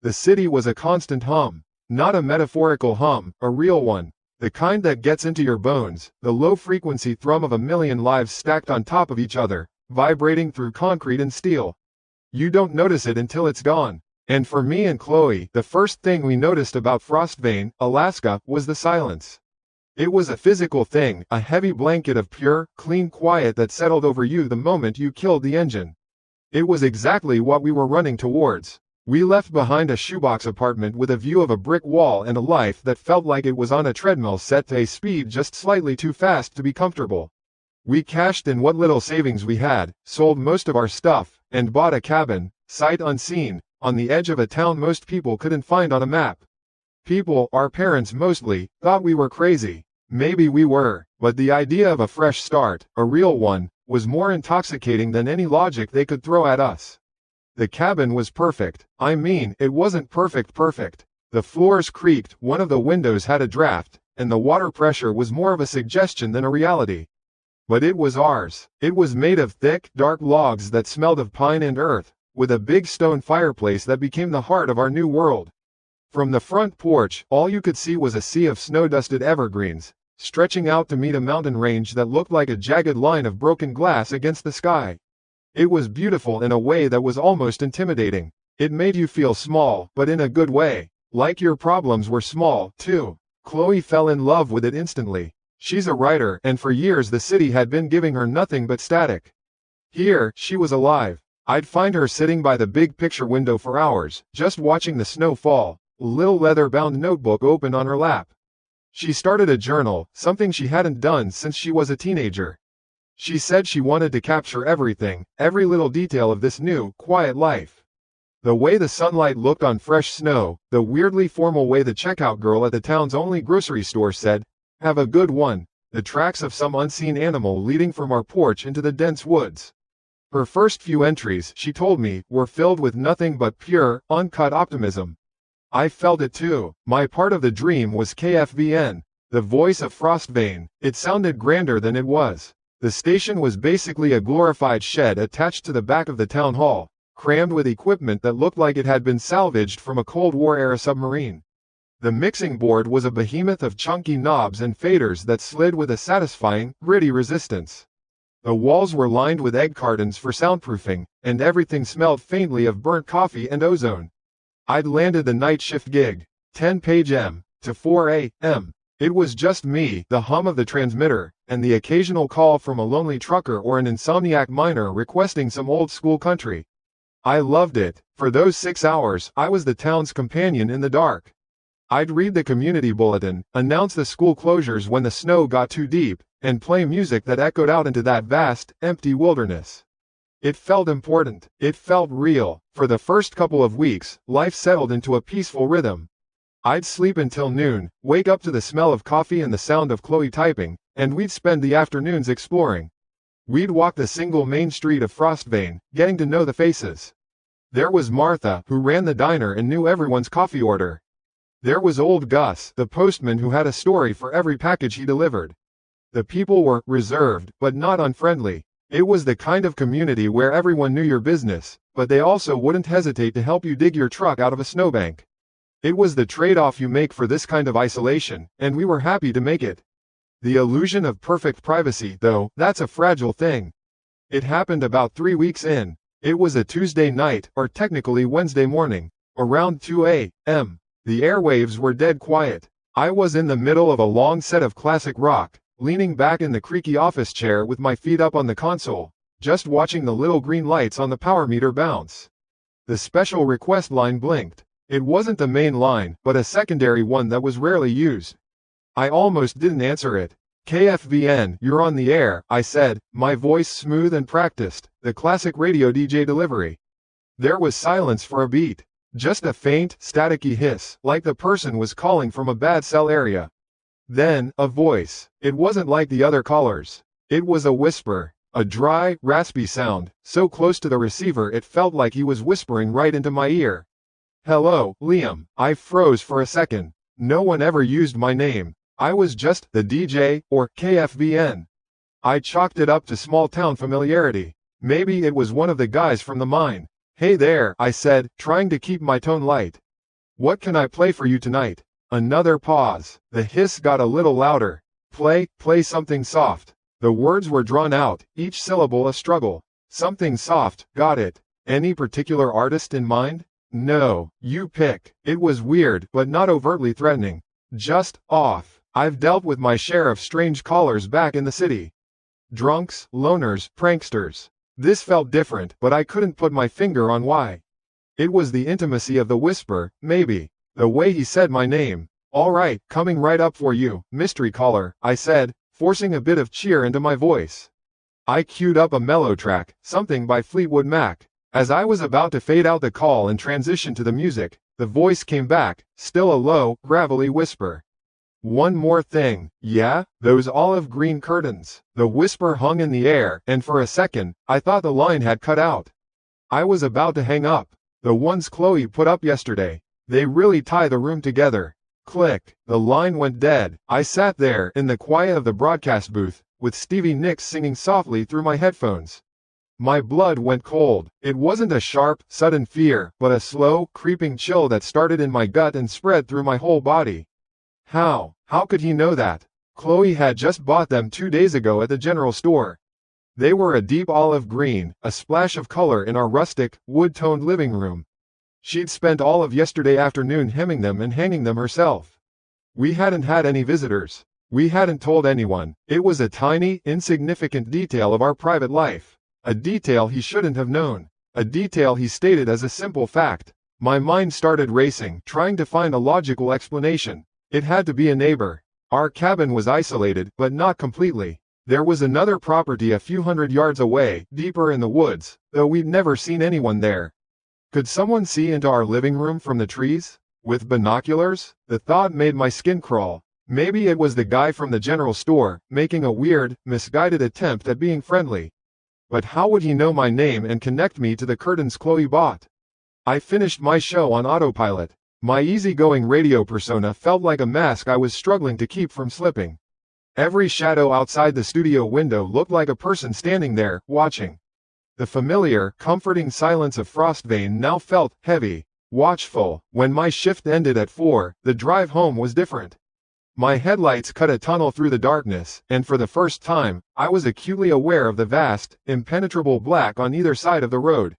The city was a constant hum. Not a metaphorical hum, a real one. The kind that gets into your bones, the low-frequency thrum of a million lives stacked on top of each other, vibrating through concrete and steel. You don't notice it until it's gone. And for me and Chloe, the first thing we noticed about Frostvein, Alaska, was the silence. It was a physical thing, a heavy blanket of pure, clean quiet that settled over you the moment you killed the engine. It was exactly what we were running towards. We left behind a shoebox apartment with a view of a brick wall and a life that felt like it was on a treadmill set to a speed just slightly too fast to be comfortable. We cashed in what little savings we had, sold most of our stuff, and bought a cabin, sight unseen, on the edge of a town most people couldn't find on a map. People, our parents mostly, thought we were crazy. Maybe we were, but the idea of a fresh start, a real one, was more intoxicating than any logic they could throw at us. The cabin was perfect. I mean, it wasn't perfect. The floors creaked, one of the windows had a draft, and the water pressure was more of a suggestion than a reality. But it was ours. It was made of thick, dark logs that smelled of pine and earth, with a big stone fireplace that became the heart of our new world. From the front porch, all you could see was a sea of snow-dusted evergreens, stretching out to meet a mountain range that looked like a jagged line of broken glass against the sky. It was beautiful in a way that was almost intimidating. It made you feel small, but in a good way. Like your problems were small, too. Chloe fell in love with it instantly. She's a writer, and for years the city had been giving her nothing but static. Here, she was alive. I'd find her sitting by the big picture window for hours, just watching the snow fall, a little leather-bound notebook open on her lap. She started a journal, something she hadn't done since she was a teenager. She said she wanted to capture everything, every little detail of this new, quiet life. The way the sunlight looked on fresh snow, the weirdly formal way the checkout girl at the town's only grocery store said, "Have a good one," the tracks of some unseen animal leading from our porch into the dense woods. Her first few entries, she told me, were filled with nothing but pure, uncut optimism. I felt it too. My part of the dream was KFVN, the voice of Frostvein. It sounded grander than it was. The station was basically a glorified shed attached to the back of the town hall, crammed with equipment that looked like it had been salvaged from a Cold War-era submarine. The mixing board was a behemoth of chunky knobs and faders that slid with a satisfying, gritty resistance. The walls were lined with egg cartons for soundproofing, and everything smelled faintly of burnt coffee and ozone. I'd landed the night shift gig, 10 p.m. to 4 a.m. It was just me, the hum of the transmitter, and the occasional call from a lonely trucker or an insomniac miner requesting some old-school country. I loved it. For those 6 hours, I was the town's companion in the dark. I'd read the community bulletin, announce the school closures when the snow got too deep, and play music that echoed out into that vast, empty wilderness. It felt important. It felt real. For the first couple of weeks, life settled into a peaceful rhythm. I'd sleep until noon, wake up to the smell of coffee and the sound of Chloe typing, and we'd spend the afternoons exploring. We'd walk the single main street of Frostvein, getting to know the faces. There was Martha, who ran the diner and knew everyone's coffee order. There was old Gus, the postman who had a story for every package he delivered. The people were reserved, but not unfriendly. It was the kind of community where everyone knew your business, but they also wouldn't hesitate to help you dig your truck out of a snowbank. It was the trade-off you make for this kind of isolation, and we were happy to make it. The illusion of perfect privacy, though, that's a fragile thing. It happened about 3 weeks in. It was a Tuesday night, or technically Wednesday morning, around 2 a.m. The airwaves were dead quiet. I was in the middle of a long set of classic rock, leaning back in the creaky office chair with my feet up on the console, just watching the little green lights on the power meter bounce. The special request line blinked. It wasn't the main line, but a secondary one that was rarely used. I almost didn't answer it. "KFVN, you're on the air," I said, my voice smooth and practiced, the classic radio DJ delivery. There was silence for a beat. Just a faint, staticky hiss, like the person was calling from a bad cell area. Then, a voice. It wasn't like the other callers. It was a whisper. A dry, raspy sound, so close to the receiver it felt like he was whispering right into my ear. "Hello, Liam." I froze for a second. No one ever used my name. I was just the DJ, or KFVN. I chalked it up to small-town familiarity. Maybe it was one of the guys from the mine. "Hey there," I said, trying to keep my tone light. What can I play for you tonight? Another pause. The hiss got a little louder. Play something soft. The words were drawn out, each syllable a struggle. Something soft, got it. Any particular artist in mind? No, you pick. It was weird, but not overtly threatening. Just off. I've dealt with my share of strange callers back in the city. Drunks, loners, pranksters. This felt different, but I couldn't put my finger on why. It was the intimacy of the whisper, maybe. The way he said my name. All right, coming right up for you, mystery caller, I said, forcing a bit of cheer into my voice. I queued up a mellow track, something by Fleetwood Mac. As I was about to fade out the call and transition to the music, the voice came back, still a low, gravelly whisper. One more thing, yeah, those olive green curtains. The whisper hung in the air, and for a second, I thought the line had cut out. I was about to hang up. The ones Chloe put up yesterday. They really tie the room together. Click. The line went dead. I sat there, in the quiet of the broadcast booth, with Stevie Nicks singing softly through my headphones. My blood went cold. It wasn't a sharp, sudden fear, but a slow, creeping chill that started in my gut and spread through my whole body. How could he know that? Chloe had just bought them 2 days ago at the general store. They were a deep olive green, a splash of color in our rustic, wood-toned living room. She'd spent all of yesterday afternoon hemming them and hanging them herself. We hadn't had any visitors. We hadn't told anyone. It was a tiny, insignificant detail of our private life. A detail he shouldn't have known. A detail he stated as a simple fact. My mind started racing, trying to find a logical explanation. It had to be a neighbor. Our cabin was isolated, but not completely. There was another property a few hundred yards away, deeper in the woods, though we'd never seen anyone there. Could someone see into our living room from the trees? With binoculars? The thought made my skin crawl. Maybe it was the guy from the general store, making a weird, misguided attempt at being friendly. But how would he know my name and connect me to the curtains Chloe bought? I finished my show on autopilot. My easygoing radio persona felt like a mask I was struggling to keep from slipping. Every shadow outside the studio window looked like a person standing there, watching. The familiar, comforting silence of Frostvane now felt heavy, watchful. When my shift ended at 4, the drive home was different. My headlights cut a tunnel through the darkness, and for the first time, I was acutely aware of the vast, impenetrable black on either side of the road.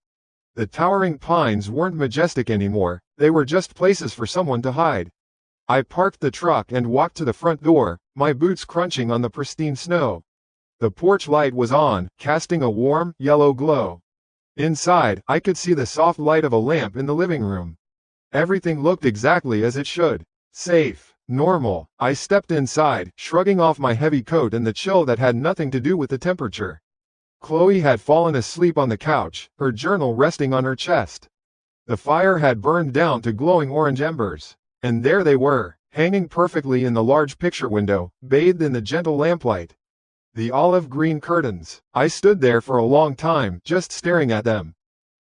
The towering pines weren't majestic anymore, they were just places for someone to hide. I parked the truck and walked to the front door, my boots crunching on the pristine snow. The porch light was on, casting a warm, yellow glow. Inside, I could see the soft light of a lamp in the living room. Everything looked exactly as it should. Safe. Normal. I stepped inside, shrugging off my heavy coat and the chill that had nothing to do with the temperature. Chloe had fallen asleep on the couch, her journal resting on her chest. The fire had burned down to glowing orange embers. And there they were, hanging perfectly in the large picture window, bathed in the gentle lamplight. The olive green curtains. I stood there for a long time, just staring at them.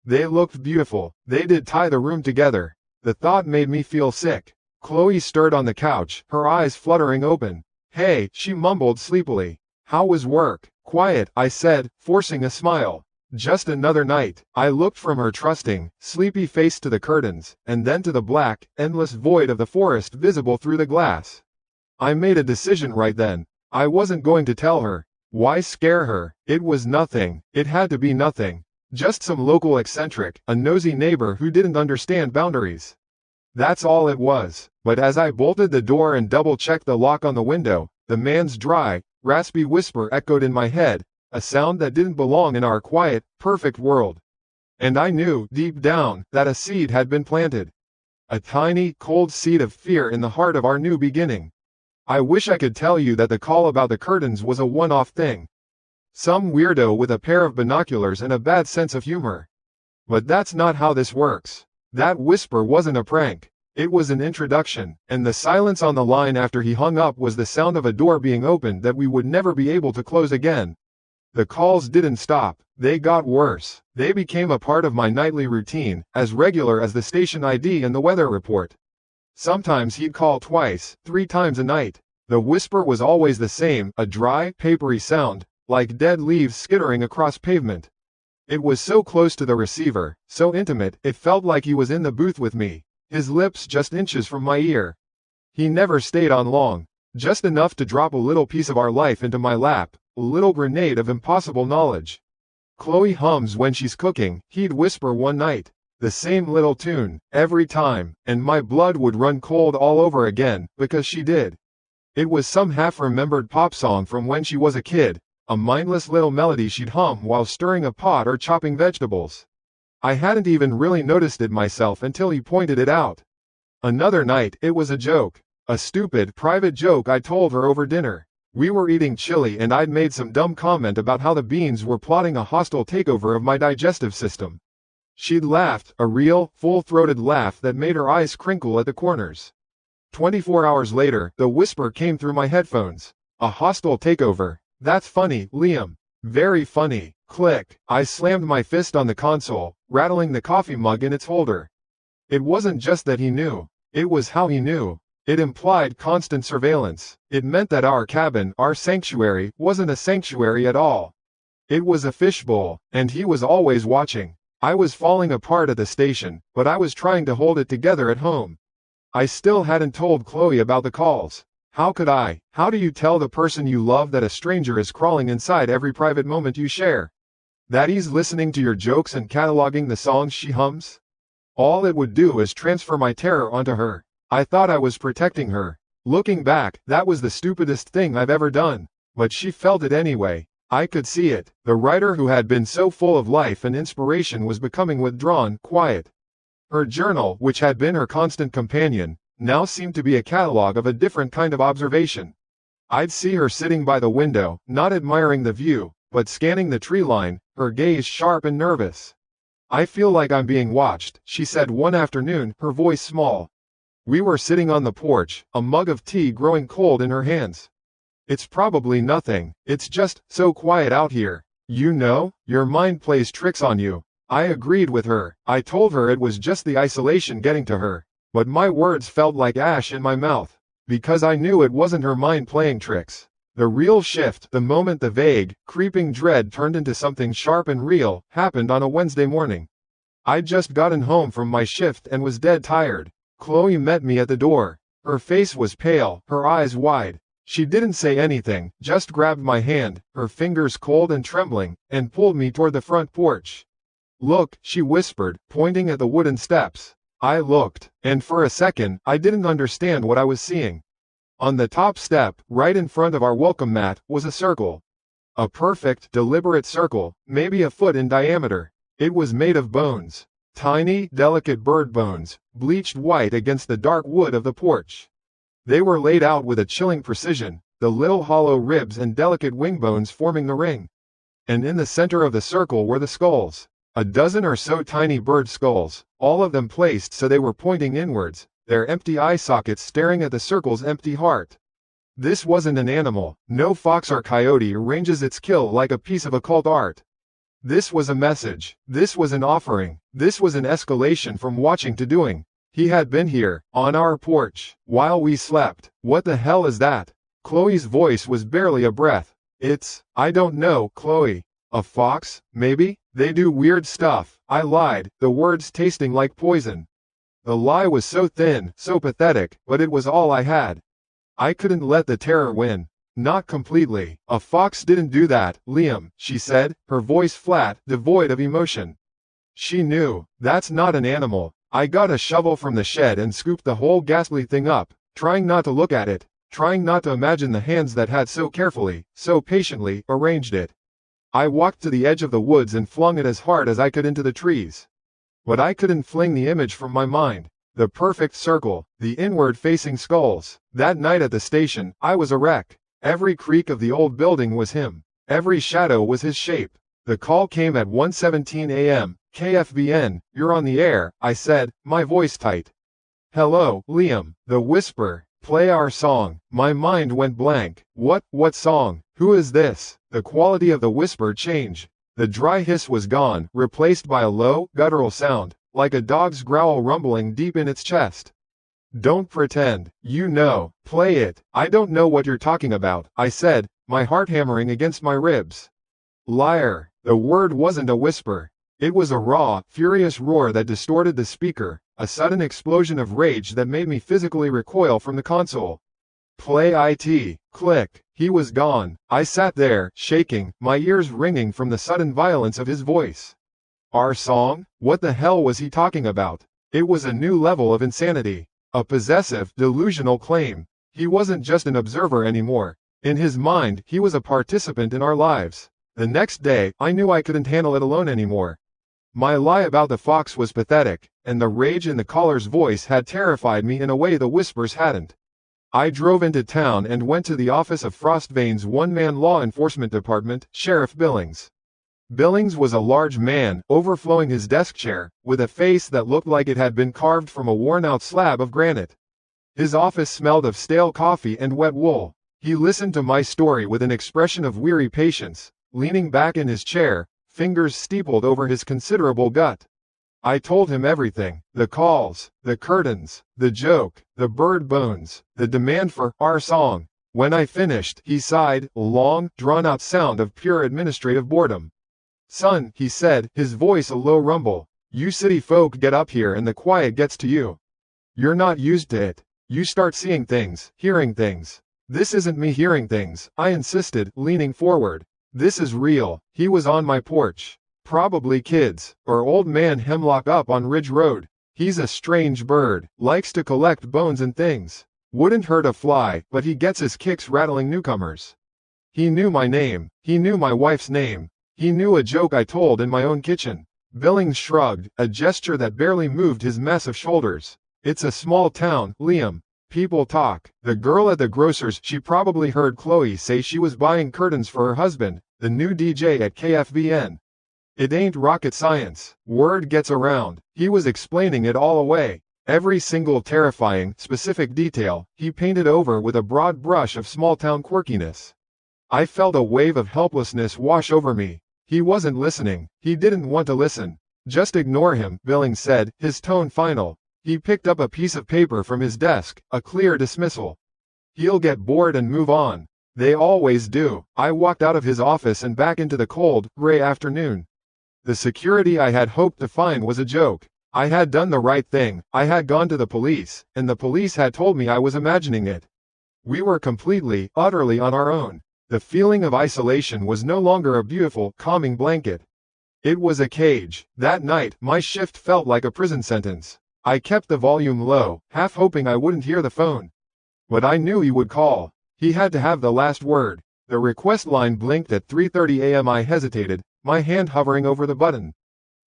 They looked beautiful. They did tie the room together. The thought made me feel sick. Chloe stirred on the couch, her eyes fluttering open. Hey, she mumbled sleepily. How was work? Quiet, I said, forcing a smile. Just another night. I looked from her trusting, sleepy face to the curtains, and then to the black, endless void of the forest visible through the glass. I made a decision right then. I wasn't going to tell her. Why scare her? It was nothing. It had to be nothing. Just some local eccentric, a nosy neighbor who didn't understand boundaries. That's all it was. But as I bolted the door and double-checked the lock on the window, the man's dry, raspy whisper echoed in my head, a sound that didn't belong in our quiet, perfect world. And I knew, deep down, that a seed had been planted. A tiny, cold seed of fear in the heart of our new beginning. I wish I could tell you that the call about the curtains was a one-off thing. Some weirdo with a pair of binoculars and a bad sense of humor. But that's not how this works. That whisper wasn't a prank. It was an introduction, and the silence on the line after he hung up was the sound of a door being opened that we would never be able to close again. The calls didn't stop. They got worse. They became a part of my nightly routine, as regular as the station ID and the weather report. Sometimes he'd call twice, 3 times a night. The whisper was always the same, a dry, papery sound, like dead leaves skittering across pavement. It was so close to the receiver, so intimate, it felt like he was in the booth with me. his lips just inches from my ear. He never stayed on long, just enough to drop a little piece of our life into my lap, a little grenade of impossible knowledge. Chloe hums when she's cooking, he'd whisper one night. The same little tune, every time, and my blood would run cold all over again, because she did. It was some half-remembered pop song from when she was a kid, a mindless little melody she'd hum while stirring a pot or chopping vegetables. I hadn't even really noticed it myself until he pointed it out. Another night, it was a joke. A stupid, private joke I told her over dinner. We were eating chili and I'd made some dumb comment about how the beans were plotting a hostile takeover of my digestive system. She'd laughed, a real, full-throated laugh that made her eyes crinkle at the corners. 24 hours later, the whisper came through my headphones. A hostile takeover. That's funny, Liam. Very funny. Click. I slammed my fist on the console, rattling the coffee mug in its holder. It wasn't just that he knew. It was how he knew. It implied constant surveillance. It meant that our cabin, our sanctuary, wasn't a sanctuary at all. It was a fishbowl, and he was always watching. I was falling apart at the station, but I was trying to hold it together at home. I still hadn't told Chloe about the calls. How could I? How do you tell the person you love that a stranger is crawling inside every private moment you share? That he's listening to your jokes and cataloging the songs she hums? All it would do is transfer my terror onto her. I thought I was protecting her. Looking back, that was the stupidest thing I've ever done. But she felt it anyway. I could see it. The writer who had been so full of life and inspiration was becoming withdrawn, quiet. Her journal, which had been her constant companion, now seemed to be a catalog of a different kind of observation. I'd see her sitting by the window, not admiring the view, but scanning the tree line, her gaze sharp and nervous. "I feel like I'm being watched," she said one afternoon, her voice small. We were sitting on the porch, a mug of tea growing cold in her hands. "It's probably nothing. It's just so quiet out here. You know, your mind plays tricks on you." I agreed with her. I told her it was just the isolation getting to her. But my words felt like ash in my mouth. Because I knew it wasn't her mind playing tricks. The real shift, the moment the vague, creeping dread turned into something sharp and real, happened on a Wednesday morning. I'd just gotten home from my shift and was dead tired. Chloe met me at the door. Her face was pale, her eyes wide. She didn't say anything, just grabbed my hand, her fingers cold and trembling, and pulled me toward the front porch. "Look," she whispered, pointing at the wooden steps. I looked, and for a second, I didn't understand what I was seeing. On the top step, right in front of our welcome mat, was a circle. A perfect, deliberate circle, maybe a foot in diameter. It was made of bones. Tiny, delicate bird bones, bleached white against the dark wood of the porch. They were laid out with a chilling precision, the little hollow ribs and delicate wing bones forming the ring. And in the center of the circle were the skulls. A dozen or so tiny bird skulls, all of them placed so they were pointing inwards, their empty eye sockets staring at the circle's empty heart. This wasn't an animal. No fox or coyote arranges its kill like a piece of occult art. This was a message. This was an offering. This was an escalation from watching to doing. He had been here, on our porch, while we slept. What the hell is that? Chloe's voice was barely a breath. I don't know, Chloe. A fox, maybe? They do weird stuff. I lied, the words tasting like poison. The lie was so thin, so pathetic, but it was all I had. I couldn't let the terror win. Not completely. A fox didn't do that, Liam, she said, her voice flat, devoid of emotion. She knew. That's not an animal. I got a shovel from the shed and scooped the whole ghastly thing up, trying not to look at it, trying not to imagine the hands that had so carefully, so patiently, arranged it. I walked to the edge of the woods and flung it as hard as I could into the trees. But I couldn't fling the image from my mind. The perfect circle, the inward-facing skulls. That night at the station, I was a wreck. Every creak of the old building was him. Every shadow was his shape. The call came at 1:17 a.m. KFBN, "You're on the air," I said, my voice tight. "Hello, Liam." The whisper. "Play our song." My mind went blank. What song? Who is this? The quality of the whisper changed. The dry hiss was gone, replaced by a low, guttural sound, like a dog's growl rumbling deep in its chest. "Don't pretend. You know. Play it." "I don't know what you're talking about," I said, my heart hammering against my ribs. "Liar." The word wasn't a whisper. It was a raw, furious roar that distorted the speaker, a sudden explosion of rage that made me physically recoil from the console. Play it. Click. He was gone. I sat there, shaking, my ears ringing from the sudden violence of his voice. Our song? What the hell was he talking about? It was a new level of insanity. A possessive, delusional claim. He wasn't just an observer anymore. In his mind, he was a participant in our lives. The next day, I knew I couldn't handle it alone anymore. My lie about the fox was pathetic, and the rage in the caller's voice had terrified me in a way the whispers hadn't. I drove into town and went to the office of Frostvane's one-man law enforcement department, Sheriff Billings. Billings was a large man, overflowing his desk chair, with a face that looked like it had been carved from a worn-out slab of granite. His office smelled of stale coffee and wet wool. He listened to my story with an expression of weary patience, leaning back in his chair, fingers steepled over his considerable gut. I told him everything, the calls, the curtains, the joke, the bird bones, the demand for our song. When I finished, he sighed, a long, drawn-out sound of pure administrative boredom. Son, he said, his voice a low rumble, you city folk get up here and the quiet gets to you. You're not used to it. You start seeing things, hearing things. This isn't me hearing things, I insisted, leaning forward. This is real. He was on my porch. Probably kids, or old man Hemlock up on Ridge Road. He's a strange bird, likes to collect bones and things. Wouldn't hurt a fly, but he gets his kicks rattling newcomers. He knew my name. He knew my wife's name. He knew a joke I told in my own kitchen. Billings shrugged, a gesture that barely moved his massive shoulders. It's a small town, Liam. People talk. The girl at the grocer's, she probably heard Chloe say she was buying curtains for her husband, the new DJ at KFVN. It ain't rocket science. Word gets around. He was explaining it all away. Every single terrifying, specific detail, he painted over with a broad brush of small-town quirkiness. I felt a wave of helplessness wash over me. He wasn't listening. He didn't want to listen. Just ignore him, Billings said, his tone final. He picked up a piece of paper from his desk, a clear dismissal. He'll get bored and move on. They always do. I walked out of his office and back into the cold, gray afternoon. The security I had hoped to find was a joke. I had done the right thing. I had gone to the police, and the police had told me I was imagining it. We were completely, utterly on our own. The feeling of isolation was no longer a beautiful, calming blanket. It was a cage. That night, my shift felt like a prison sentence. I kept the volume low, half hoping I wouldn't hear the phone. But I knew he would call. He had to have the last word. The request line blinked at 3:30 a.m. I hesitated, my hand hovering over the button.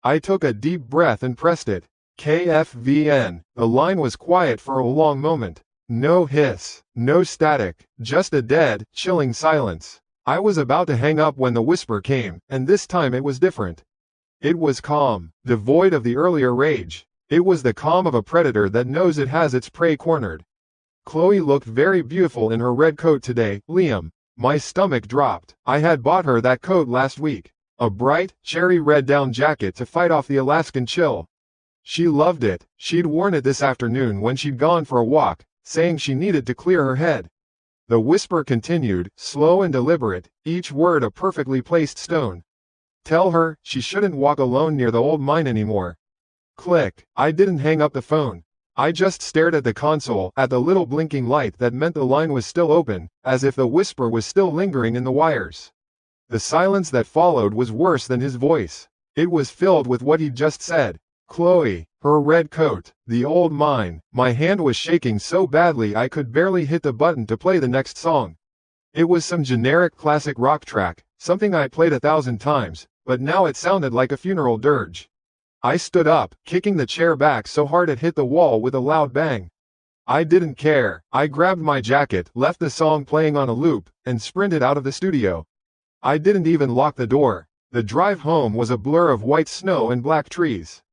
I took a deep breath and pressed it. KFVN. The line was quiet for a long moment. No hiss, no static, just a dead, chilling silence. I was about to hang up when the whisper came, and this time it was different. It was calm, devoid of the earlier rage. It was the calm of a predator that knows it has its prey cornered. Chloe looked very beautiful in her red coat today, Liam. My stomach dropped. I had bought her that coat last week. A bright, cherry red down jacket to fight off the Alaskan chill. She loved it. She'd worn it this afternoon when she'd gone for a walk, saying she needed to clear her head. The whisper continued, slow and deliberate, each word a perfectly placed stone. Tell her she shouldn't walk alone near the old mine anymore. Click. I didn't hang up the phone. I just stared at the console, at the little blinking light that meant the line was still open, as if the whisper was still lingering in the wires. The silence that followed was worse than his voice. It was filled with what he'd just said. Chloe, her red coat, the old mine. My hand was shaking so badly I could barely hit the button to play the next song. It was some generic classic rock track, something I played 1,000 times, but now it sounded like a funeral dirge. I stood up, kicking the chair back so hard it hit the wall with a loud bang. I didn't care. I grabbed my jacket, left the song playing on a loop, and sprinted out of the studio. I didn't even lock the door. The drive home was a blur of white snow and black trees.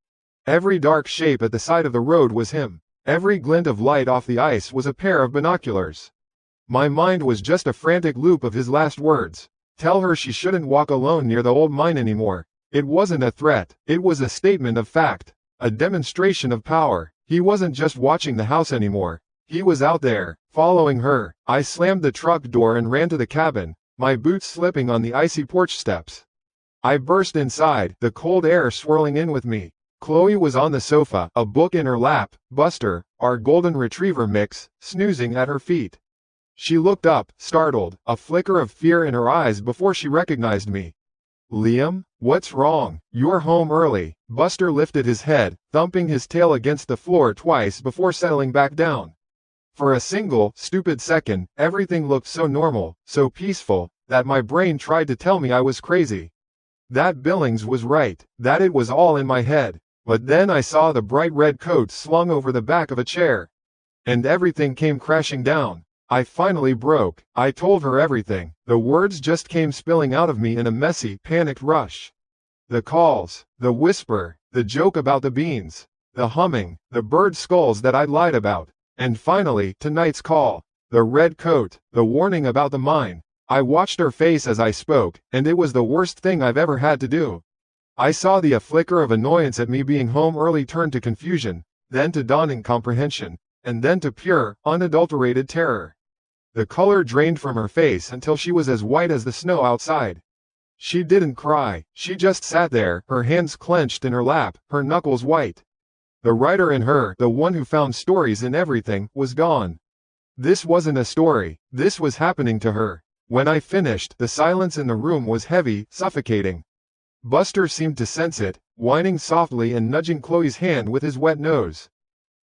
Every dark shape at the side of the road was him. Every glint of light off the ice was a pair of binoculars. My mind was just a frantic loop of his last words. Tell her she shouldn't walk alone near the old mine anymore. It wasn't a threat. It was a statement of fact. A demonstration of power. He wasn't just watching the house anymore. He was out there, following her. I slammed the truck door and ran to the cabin, my boots slipping on the icy porch steps. I burst inside, the cold air swirling in with me. Chloe was on the sofa, a book in her lap, Buster, our golden retriever mix, snoozing at her feet. She looked up, startled, a flicker of fear in her eyes before she recognized me. Liam, what's wrong? You're home early. Buster lifted his head, thumping his tail against the floor twice before settling back down. For a single, stupid second, everything looked so normal, so peaceful, that my brain tried to tell me I was crazy. That Billings was right, that it was all in my head. But then I saw the bright red coat slung over the back of a chair. And everything came crashing down. I finally broke. I told her everything. The words just came spilling out of me in a messy, panicked rush. The calls, the whisper, the joke about the beans, the humming, the bird skulls that I'd lied about. And finally, tonight's call. The red coat, the warning about the mine. I watched her face as I spoke, and it was the worst thing I've ever had to do. I saw a flicker of annoyance at me being home early turn to confusion, then to dawning comprehension, and then to pure, unadulterated terror. The color drained from her face until she was as white as the snow outside. She didn't cry, she just sat there, her hands clenched in her lap, her knuckles white. The writer in her, the one who found stories in everything, was gone. This wasn't a story, this was happening to her. When I finished, the silence in the room was heavy, suffocating. Buster seemed to sense it, whining softly and nudging Chloe's hand with his wet nose.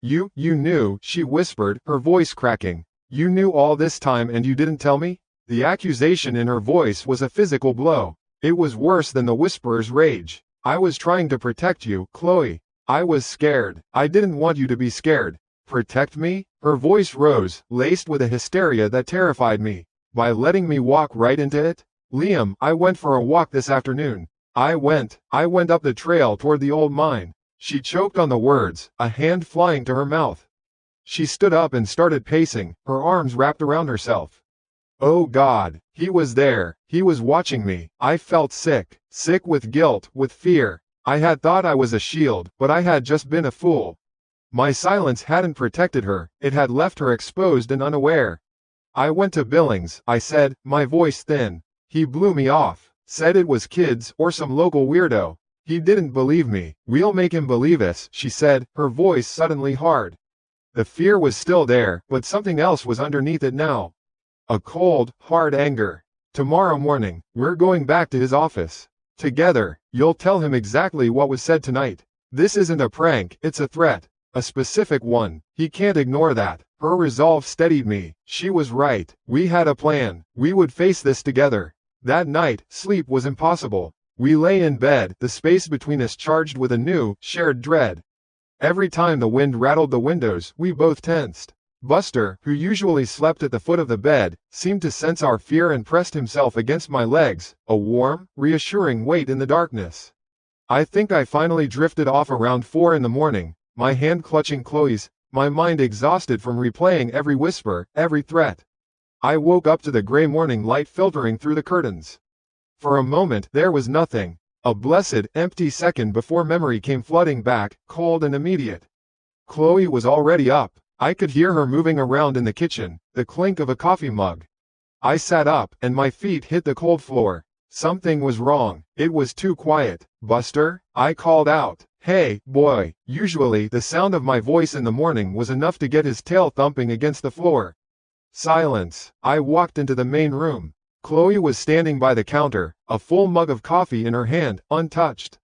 You knew, she whispered, her voice cracking. You knew all this time and you didn't tell me? The accusation in her voice was a physical blow. It was worse than the whisperer's rage. I was trying to protect you, Chloe. I was scared. I didn't want you to be scared. Protect me? Her voice rose, laced with a hysteria that terrified me. By letting me walk right into it? Liam, I went for a walk this afternoon. I went up the trail toward the old mine. She choked on the words, a hand flying to her mouth. She stood up and started pacing, her arms wrapped around herself. Oh God, he was there, he was watching me. I felt sick with guilt, with fear. I had thought I was a shield, but I had just been a fool. My silence hadn't protected her, it had left her exposed and unaware. I went to Billings, I said, my voice thin. He blew me off. Said it was kids or some local weirdo. He didn't believe me. We'll make him believe us, she said, her voice suddenly hard. The fear was still there, but something else was underneath it now. A cold, hard anger. Tomorrow morning, we're going back to his office. Together, you'll tell him exactly what was said tonight. This isn't a prank, it's a threat. A specific one. He can't ignore that. Her resolve steadied me. She was right. We had a plan. We would face this together. That night, sleep was impossible. We lay in bed, the space between us charged with a new, shared dread. Every time the wind rattled the windows, we both tensed. Buster, who usually slept at the foot of the bed, seemed to sense our fear and pressed himself against my legs, a warm, reassuring weight in the darkness. I think I finally drifted off around 4 in the morning, my hand clutching Chloe's, my mind exhausted from replaying every whisper, every threat. I woke up to the gray morning light filtering through the curtains. For a moment there was nothing, a blessed, empty second before memory came flooding back, cold and immediate. Chloe was already up. I could hear her moving around in the kitchen, the clink of a coffee mug. I sat up, and my feet hit the cold floor. Something was wrong. It was too quiet. Buster? I called out. Hey, boy. Usually, the sound of my voice in the morning was enough to get his tail thumping against the floor. Silence. I walked into the main room. Chloe was standing by the counter, a full mug of coffee in her hand, untouched.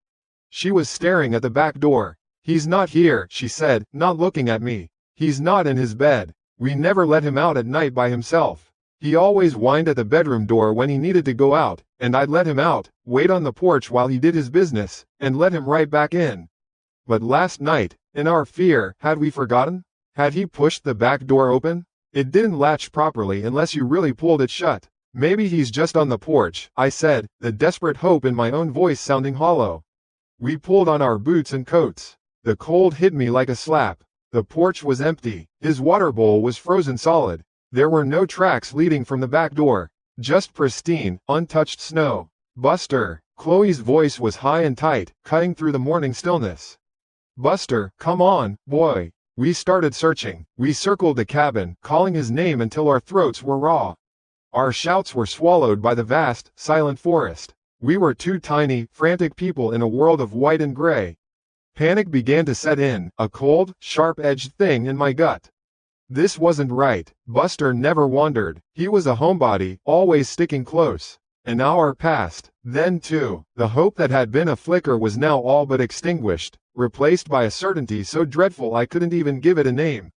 She was staring at the back door. He's not here, she said, not looking at me. He's not in his bed. We never let him out at night by himself. He always whined at the bedroom door when he needed to go out, and I'd let him out, wait on the porch while he did his business, and let him right back in. But last night, in our fear, had we forgotten? Had he pushed the back door open? It didn't latch properly unless you really pulled it shut. Maybe he's just on the porch, I said, the desperate hope in my own voice sounding hollow. We pulled on our boots and coats. The cold hit me like a slap. The porch was empty. His water bowl was frozen solid. There were no tracks leading from the back door. Just pristine, untouched snow. Buster. Chloe's voice was high and tight, cutting through the morning stillness. Buster, come on, boy. We started searching. We circled the cabin, calling his name until our throats were raw. Our shouts were swallowed by the vast, silent forest. We were two tiny, frantic people in a world of white and gray. Panic began to set in, a cold, sharp-edged thing in my gut. This wasn't right. Buster never wandered. He was a homebody, always sticking close. An hour passed. Then too, the hope that had been a flicker was now all but extinguished, replaced by a certainty so dreadful I couldn't even give it a name.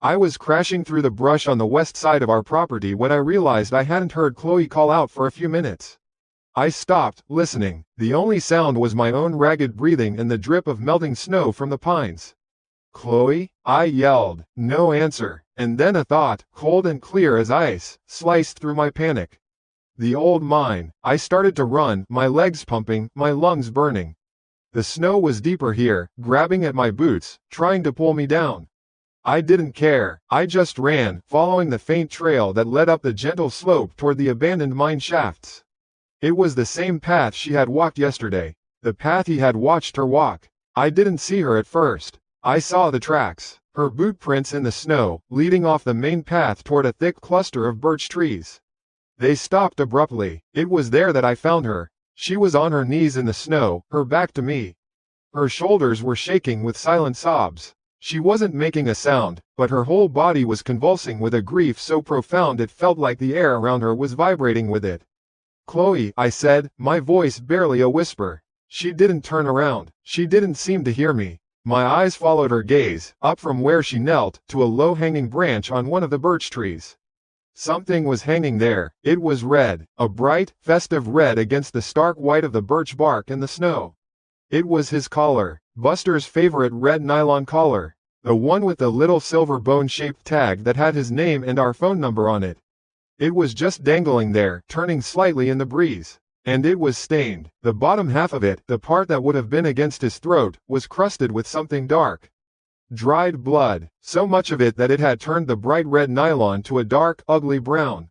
I was crashing through the brush on the west side of our property when I realized I hadn't heard Chloe call out for a few minutes. I stopped, listening. The only sound was my own ragged breathing and the drip of melting snow from the pines. "Chloe?" I yelled. No answer. And then a thought, cold and clear as ice, sliced through my panic. The old mine. I started to run, my legs pumping, my lungs burning. The snow was deeper here, grabbing at my boots, trying to pull me down. I didn't care. I just ran, following the faint trail that led up the gentle slope toward the abandoned mine shafts. It was the same path she had walked yesterday, the path he had watched her walk. I didn't see her at first. I saw the tracks, her boot prints in the snow, leading off the main path toward a thick cluster of birch trees. They stopped abruptly. It was there that I found her. She was on her knees in the snow, her back to me. Her shoulders were shaking with silent sobs. She wasn't making a sound, but her whole body was convulsing with a grief so profound it felt like the air around her was vibrating with it. "Chloe," I said, my voice barely a whisper. She didn't turn around. She didn't seem to hear me. My eyes followed her gaze, up from where she knelt, to a low-hanging branch on one of the birch trees. Something was hanging there. It was red, a bright, festive red against the stark white of the birch bark and the snow. It was his collar, Buster's favorite red nylon collar, the one with the little silver bone-shaped tag that had his name and our phone number on it. It was just dangling there, turning slightly in the breeze. And it was stained. The bottom half of it, the part that would have been against his throat, was crusted with something dark. Dried blood, so much of it that it had turned the bright red nylon to a dark, ugly brown.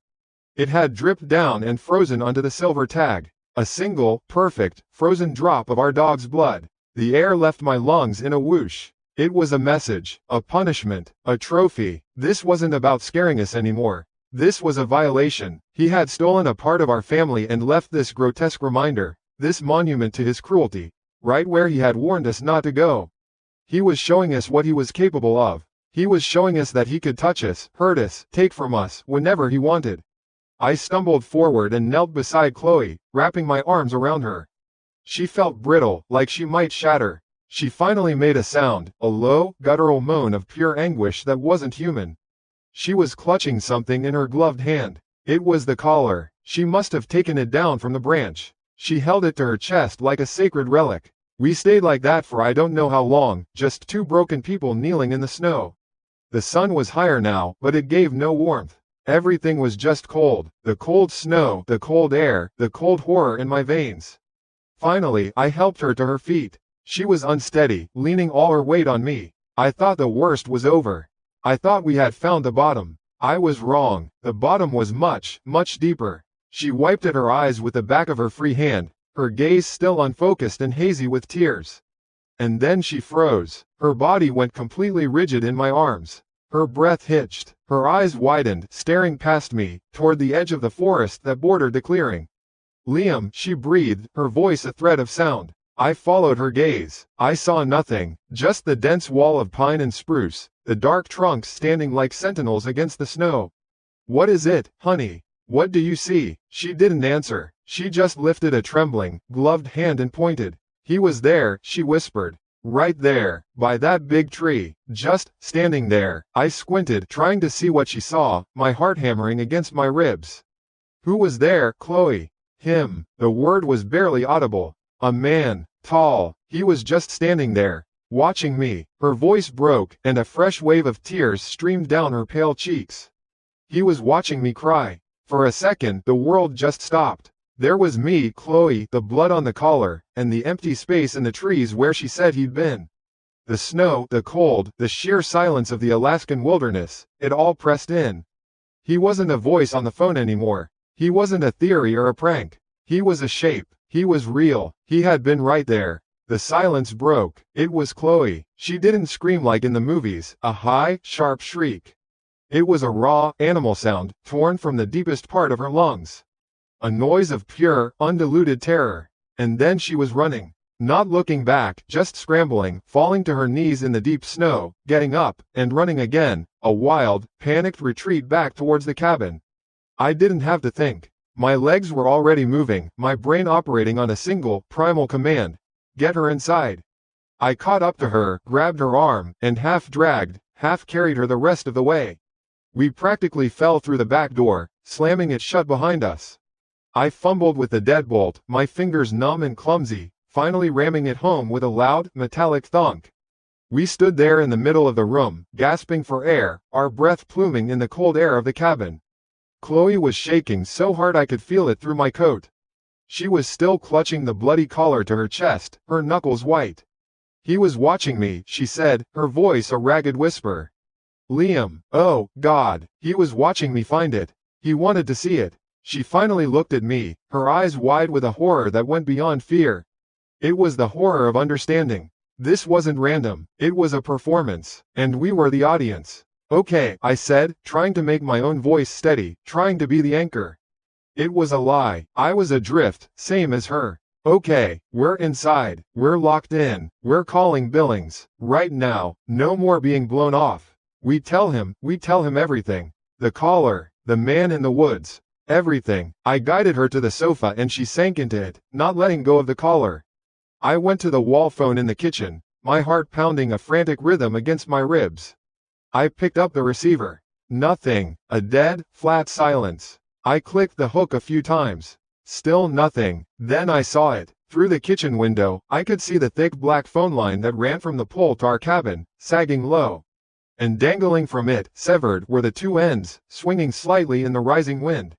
It had dripped down and frozen onto the silver tag. A single, perfect, frozen drop of our dog's blood. The air left my lungs in a whoosh. It was a message, a punishment, a trophy. This wasn't about scaring us anymore. This was a violation. He had stolen a part of our family and left this grotesque reminder, this monument to his cruelty, right where he had warned us not to go. He was showing us what he was capable of. He was showing us that he could touch us, hurt us, take from us, whenever he wanted. I stumbled forward and knelt beside Chloe, wrapping my arms around her. She felt brittle, like she might shatter. She finally made a sound, a low, guttural moan of pure anguish that wasn't human. She was clutching something in her gloved hand. It was the collar. She must have taken it down from the branch. She held it to her chest like a sacred relic. We stayed like that for I don't know how long, just two broken people kneeling in the snow. The sun was higher now, but it gave no warmth. Everything was just cold. The cold snow, the cold air, the cold horror in my veins. Finally, I helped her to her feet. She was unsteady, leaning all her weight on me. I thought the worst was over. I thought we had found the bottom. I was wrong. The bottom was much, much deeper. She wiped at her eyes with the back of her free hand, her gaze still unfocused and hazy with tears. And then she froze. Her body went completely rigid in my arms. Her breath hitched. Her eyes widened, staring past me, toward the edge of the forest that bordered the clearing. "Liam," she breathed, her voice a thread of sound. I followed her gaze. I saw nothing, just the dense wall of pine and spruce, the dark trunks standing like sentinels against the snow. "What is it, honey? What do you see?" She didn't answer. She just lifted a trembling, gloved hand and pointed. "He was there," she whispered. "Right there, by that big tree, just standing there." I squinted, trying to see what she saw, my heart hammering against my ribs. "Who was there, Chloe?" "Him." The word was barely audible. "A man, tall. He was just standing there, watching me." Her voice broke, and a fresh wave of tears streamed down her pale cheeks. "He was watching me cry." For a second, the world just stopped. There was me, Chloe, the blood on the collar, and the empty space in the trees where she said he'd been. The snow, the cold, the sheer silence of the Alaskan wilderness, it all pressed in. He wasn't a voice on the phone anymore. He wasn't a theory or a prank. He was a shape. He was real. He had been right there. The silence broke. It was Chloe. She didn't scream like in the movies, a high, sharp shriek. It was a raw, animal sound, torn from the deepest part of her lungs. A noise of pure, undiluted terror. And then she was running. Not looking back, just scrambling, falling to her knees in the deep snow, getting up, and running again, a wild, panicked retreat back towards the cabin. I didn't have to think. My legs were already moving, my brain operating on a single, primal command. Get her inside. I caught up to her, grabbed her arm, and half dragged, half carried her the rest of the way. We practically fell through the back door, slamming it shut behind us. I fumbled with the deadbolt, my fingers numb and clumsy, finally ramming it home with a loud, metallic thunk. We stood there in the middle of the room, gasping for air, our breath pluming in the cold air of the cabin. Chloe was shaking so hard I could feel it through my coat. She was still clutching the bloody collar to her chest, her knuckles white. He was watching me, she said, her voice a ragged whisper. Liam, oh, God, he was watching me find it. He wanted to see it. She finally looked at me, her eyes wide with a horror that went beyond fear. It was the horror of understanding. This wasn't random, it was a performance, and we were the audience. Okay, I said, trying to make my own voice steady, trying to be the anchor. It was a lie, I was adrift, same as her. Okay, we're inside, we're locked in, we're calling Billings, right now, no more being blown off. We tell him everything. The caller, the man in the woods, everything. I guided her to the sofa and she sank into it, not letting go of the collar. I went to the wall phone in the kitchen, my heart pounding a frantic rhythm against my ribs. I picked up the receiver. Nothing, a dead, flat silence. I clicked the hook a few times. Still nothing. Then I saw it. Through the kitchen window, I could see the thick black phone line that ran from the pole to our cabin, sagging low. And dangling from it, severed, were the two ends, swinging slightly in the rising wind.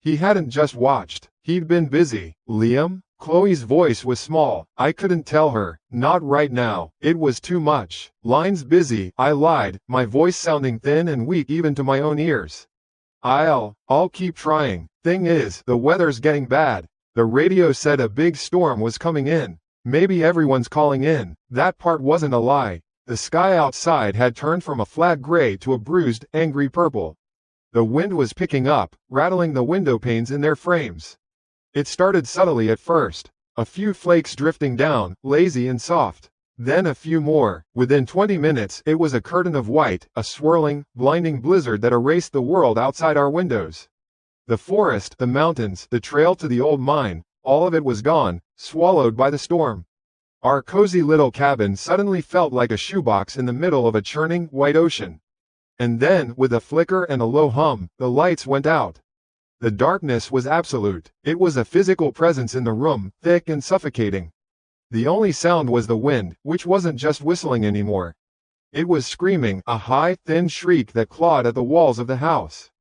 He hadn't just watched. He'd been busy. Liam? Chloe's voice was small. I couldn't tell her. Not right now. It was too much. Line's busy, I lied, my voice sounding thin and weak even to my own ears. I'll keep trying. Thing is, the weather's getting bad. The radio said a big storm was coming in. Maybe everyone's calling in. That part wasn't a lie. The sky outside had turned from a flat gray to a bruised, angry purple. The wind was picking up, rattling the window panes in their frames. It started subtly at first, a few flakes drifting down, lazy and soft. Then a few more. Within 20 minutes it was a curtain of white, a swirling, blinding blizzard that erased the world outside our windows. The forest, the mountains, the trail to the old mine, all of it was gone, swallowed by the storm. Our cozy little cabin suddenly felt like a shoebox in the middle of a churning, white ocean. And then, with a flicker and a low hum, the lights went out. The darkness was absolute. It was a physical presence in the room, thick and suffocating. The only sound was the wind, which wasn't just whistling anymore. It was screaming, a high, thin shriek that clawed at the walls of the house.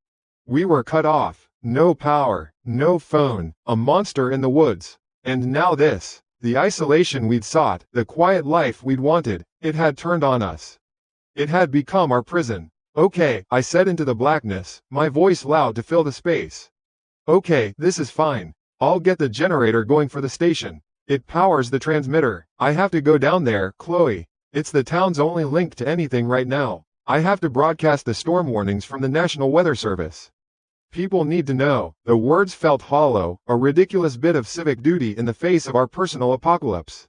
We were cut off. No power, no phone, a monster in the woods. And now this. The isolation we'd sought, the quiet life we'd wanted, it had turned on us. It had become our prison. Okay, I said into the blackness, my voice loud to fill the space. Okay, this is fine. I'll get the generator going for the station. It powers the transmitter. I have to go down there, Chloe. It's the town's only link to anything right now. I have to broadcast the storm warnings from the National Weather Service. People need to know. The words felt hollow, a ridiculous bit of civic duty in the face of our personal apocalypse.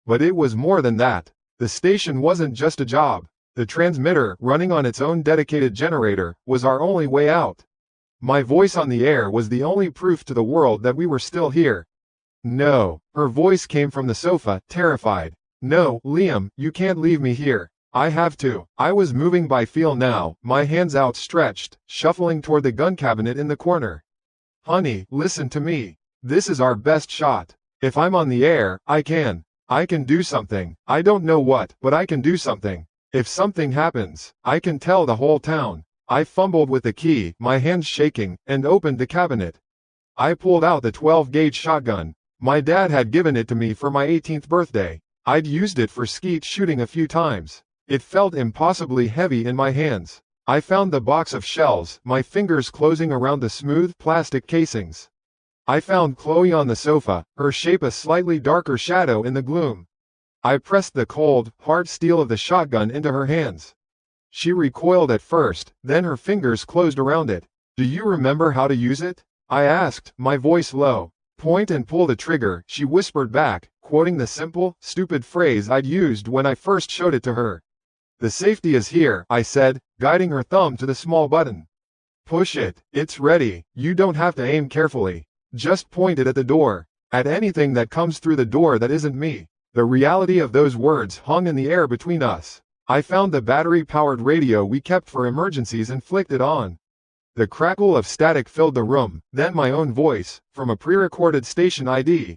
But it was more than that. The station wasn't just a job. The transmitter, running on its own dedicated generator, was our only way out. My voice on the air was the only proof to the world that we were still here. No, her voice came from the sofa, terrified. No, Liam, you can't leave me here. I have to. I was moving by feel now, my hands outstretched, shuffling toward the gun cabinet in the corner. Honey, listen to me. This is our best shot. If I'm on the air, I can do something. I don't know what, but I can do something. If something happens, I can tell the whole town. I fumbled with the key, my hands shaking, and opened the cabinet. I pulled out the 12-gauge shotgun. My dad had given it to me for my 18th birthday. I'd used it for skeet shooting a few times. It felt impossibly heavy in my hands. I found the box of shells, my fingers closing around the smooth plastic casings. I found Chloe on the sofa, her shape a slightly darker shadow in the gloom. I pressed the cold, hard steel of the shotgun into her hands. She recoiled at first, then her fingers closed around it. Do you remember how to use it? I asked, my voice low. "Point and pull the trigger," she whispered back, quoting the simple, stupid phrase I'd used when I first showed it to her. "The safety is here," I said, guiding her thumb to the small button. "Push it. It's ready. You don't have to aim carefully. Just point it at the door. At anything that comes through the door that isn't me." The reality of those words hung in the air between us. I found the battery-powered radio we kept for emergencies and flicked it on. The crackle of static filled the room, then my own voice, from a pre-recorded station ID.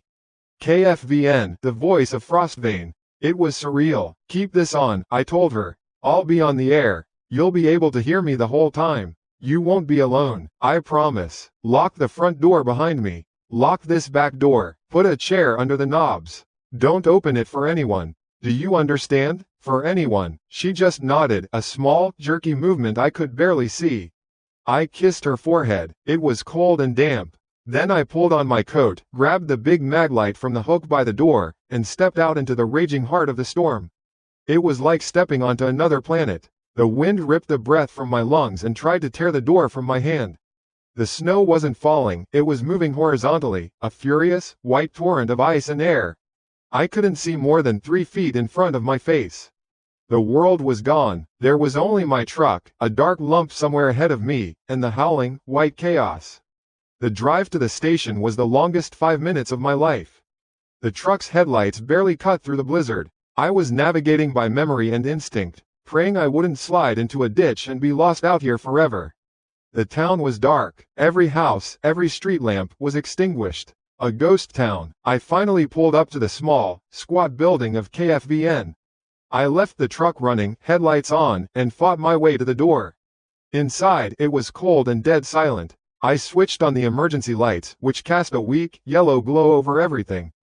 "KFVN, the voice of Frostvane." It was surreal. "Keep this on," I told her. "I'll be on the air. You'll be able to hear me the whole time. You won't be alone, I promise. Lock the front door behind me. Lock this back door. Put a chair under the knobs. Don't open it for anyone. Do you understand? For anyone." She just nodded, a small, jerky movement I could barely see. I kissed her forehead. It was cold and damp. Then I pulled on my coat, grabbed the big maglite from the hook by the door, and stepped out into the raging heart of the storm. It was like stepping onto another planet. The wind ripped the breath from my lungs and tried to tear the door from my hand. The snow wasn't falling, it was moving horizontally, a furious, white torrent of ice and air. I couldn't see more than 3 feet in front of my face. The world was gone. There was only my truck, a dark lump somewhere ahead of me, and the howling, white chaos. The drive to the station was the longest 5 minutes of my life. The truck's headlights barely cut through the blizzard. I was navigating by memory and instinct, praying I wouldn't slide into a ditch and be lost out here forever. The town was dark. Every house, every street lamp was extinguished. A ghost town. I finally pulled up to the small, squat building of KFVN. I left the truck running, headlights on, and fought my way to the door. Inside, it was cold and dead silent. I switched on the emergency lights, which cast a weak, yellow glow over everything.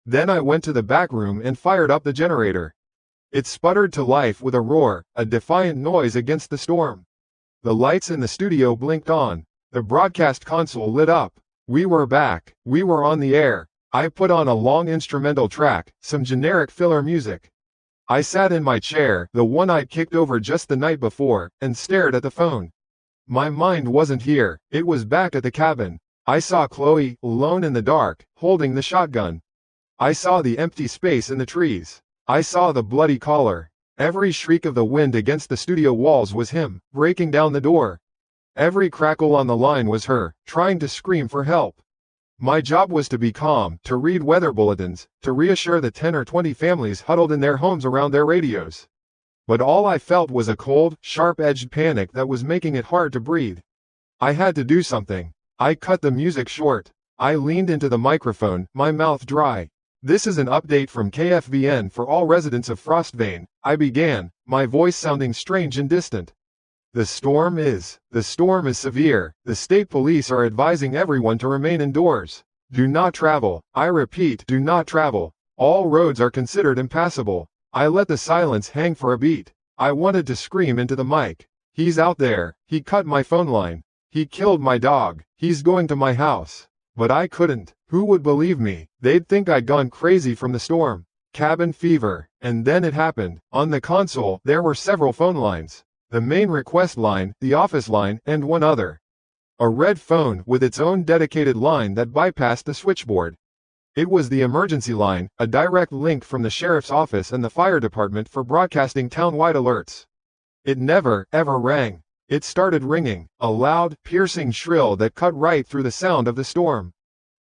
Then I went to the back room and fired up the generator. It sputtered to life with a roar, a defiant noise against the storm. The lights in the studio blinked on. The broadcast console lit up. We were back. We were on the air. I put on a long instrumental track, some generic filler music. I sat in my chair, the one I'd kicked over just the night before, and stared at the phone. My mind wasn't here, it was back at the cabin. I saw Chloe, alone in the dark, holding the shotgun. I saw the empty space in the trees. I saw the bloody collar. Every shriek of the wind against the studio walls was him, breaking down the door. Every crackle on the line was her, trying to scream for help. My job was to be calm, to read weather bulletins, to reassure the 10 or 20 families huddled in their homes around their radios. But all I felt was a cold, sharp-edged panic that was making it hard to breathe. I had to do something. I cut the music short. I leaned into the microphone, my mouth dry. "This is an update from KFVN for all residents of Frostvane," I began, my voice sounding strange and distant. The storm is severe. The state police are advising everyone to remain indoors. Do not travel. I repeat, do not travel. All roads are considered impassable." I let the silence hang for a beat. I wanted to scream into the mic. "He's out there. He cut my phone line. He killed my dog. He's going to my house." But I couldn't. Who would believe me? They'd think I'd gone crazy from the storm. Cabin fever. And then it happened. On the console, there were several phone lines. The main request line, the office line, and one other. A red phone with its own dedicated line that bypassed the switchboard. It was the emergency line, a direct link from the sheriff's office and the fire department for broadcasting town-wide alerts. It never, ever rang. It started ringing, a loud, piercing shrill that cut right through the sound of the storm.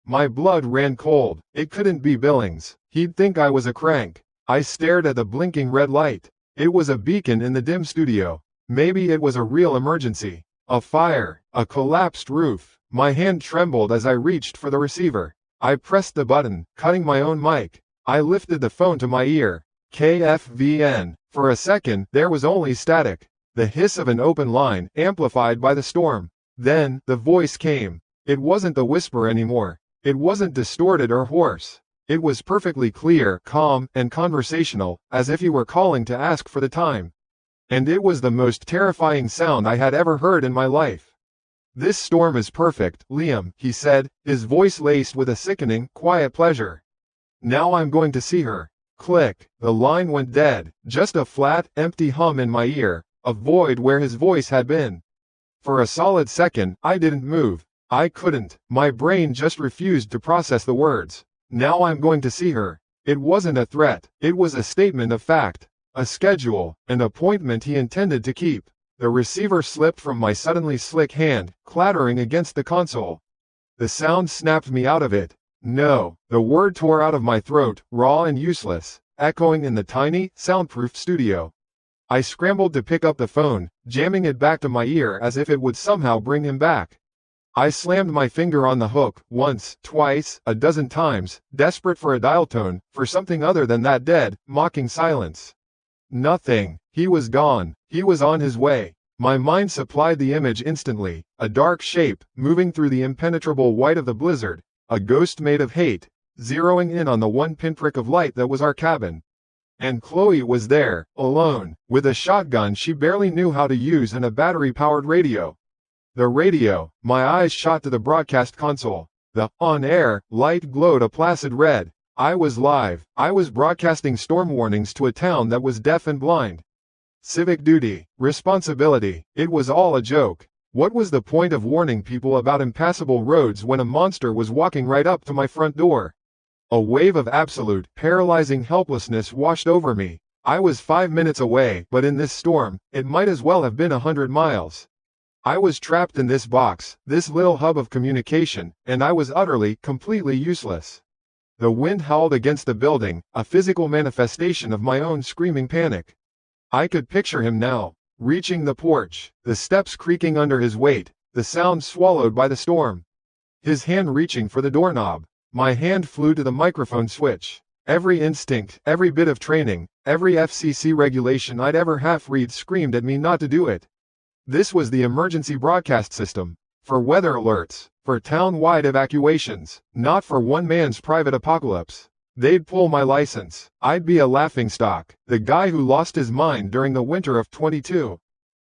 My blood ran cold. It couldn't be Billings. He'd think I was a crank. I stared at the blinking red light. It was a beacon in the dim studio. Maybe it was a real emergency. A fire, a collapsed roof. My hand trembled as I reached for the receiver. I pressed the button, cutting my own mic. I lifted the phone to my ear. KFVN. For a second, there was only static. The hiss of an open line, amplified by the storm. Then, the voice came. It wasn't the whisper anymore. It wasn't distorted or hoarse. It was perfectly clear, calm, and conversational, as if he were calling to ask for the time. And it was the most terrifying sound I had ever heard in my life. "This storm is perfect, Liam," he said, his voice laced with a sickening, quiet pleasure. "Now I'm going to see her." Click. The line went dead. Just a flat, empty hum in my ear, a void where his voice had been. For a solid second, I didn't move. I couldn't. My brain just refused to process the words. Now I'm going to see her. It wasn't a threat. It was a statement of fact. A schedule, an appointment he intended to keep. The receiver slipped from my suddenly slick hand, clattering against the console. The sound snapped me out of it. No. The word tore out of my throat, raw and useless, echoing in the tiny, soundproof studio. I scrambled to pick up the phone, jamming it back to my ear as if it would somehow bring him back. I slammed my finger on the hook, once, twice, a dozen times, desperate for a dial tone, for something other than that dead, mocking silence. Nothing. He was gone. He was on his way. My mind supplied the image instantly, a dark shape, moving through the impenetrable white of the blizzard, a ghost made of hate, zeroing in on the one pinprick of light that was our cabin. And Chloe was there, alone, with a shotgun she barely knew how to use and a battery-powered radio. The radio, my eyes shot to the broadcast console. The on-air light glowed a placid red. I was live. I was broadcasting storm warnings to a town that was deaf and blind. Civic duty, responsibility, it was all a joke. What was the point of warning people about impassable roads when a monster was walking right up to my front door? A wave of absolute, paralyzing helplessness washed over me. I was 5 minutes away, but in this storm, it might as well have been 100 miles. I was trapped in this box, this little hub of communication, and I was utterly, completely useless. The wind howled against the building, a physical manifestation of my own screaming panic. I could picture him now, reaching the porch, the steps creaking under his weight, the sound swallowed by the storm. His hand reaching for the doorknob. My hand flew to the microphone switch. Every instinct, every bit of training, every FCC regulation I'd ever half-read screamed at me not to do it. This was the emergency broadcast system. For weather alerts, for town-wide evacuations, not for one man's private apocalypse. They'd pull my license. I'd be a laughingstock, the guy who lost his mind during the winter of '22.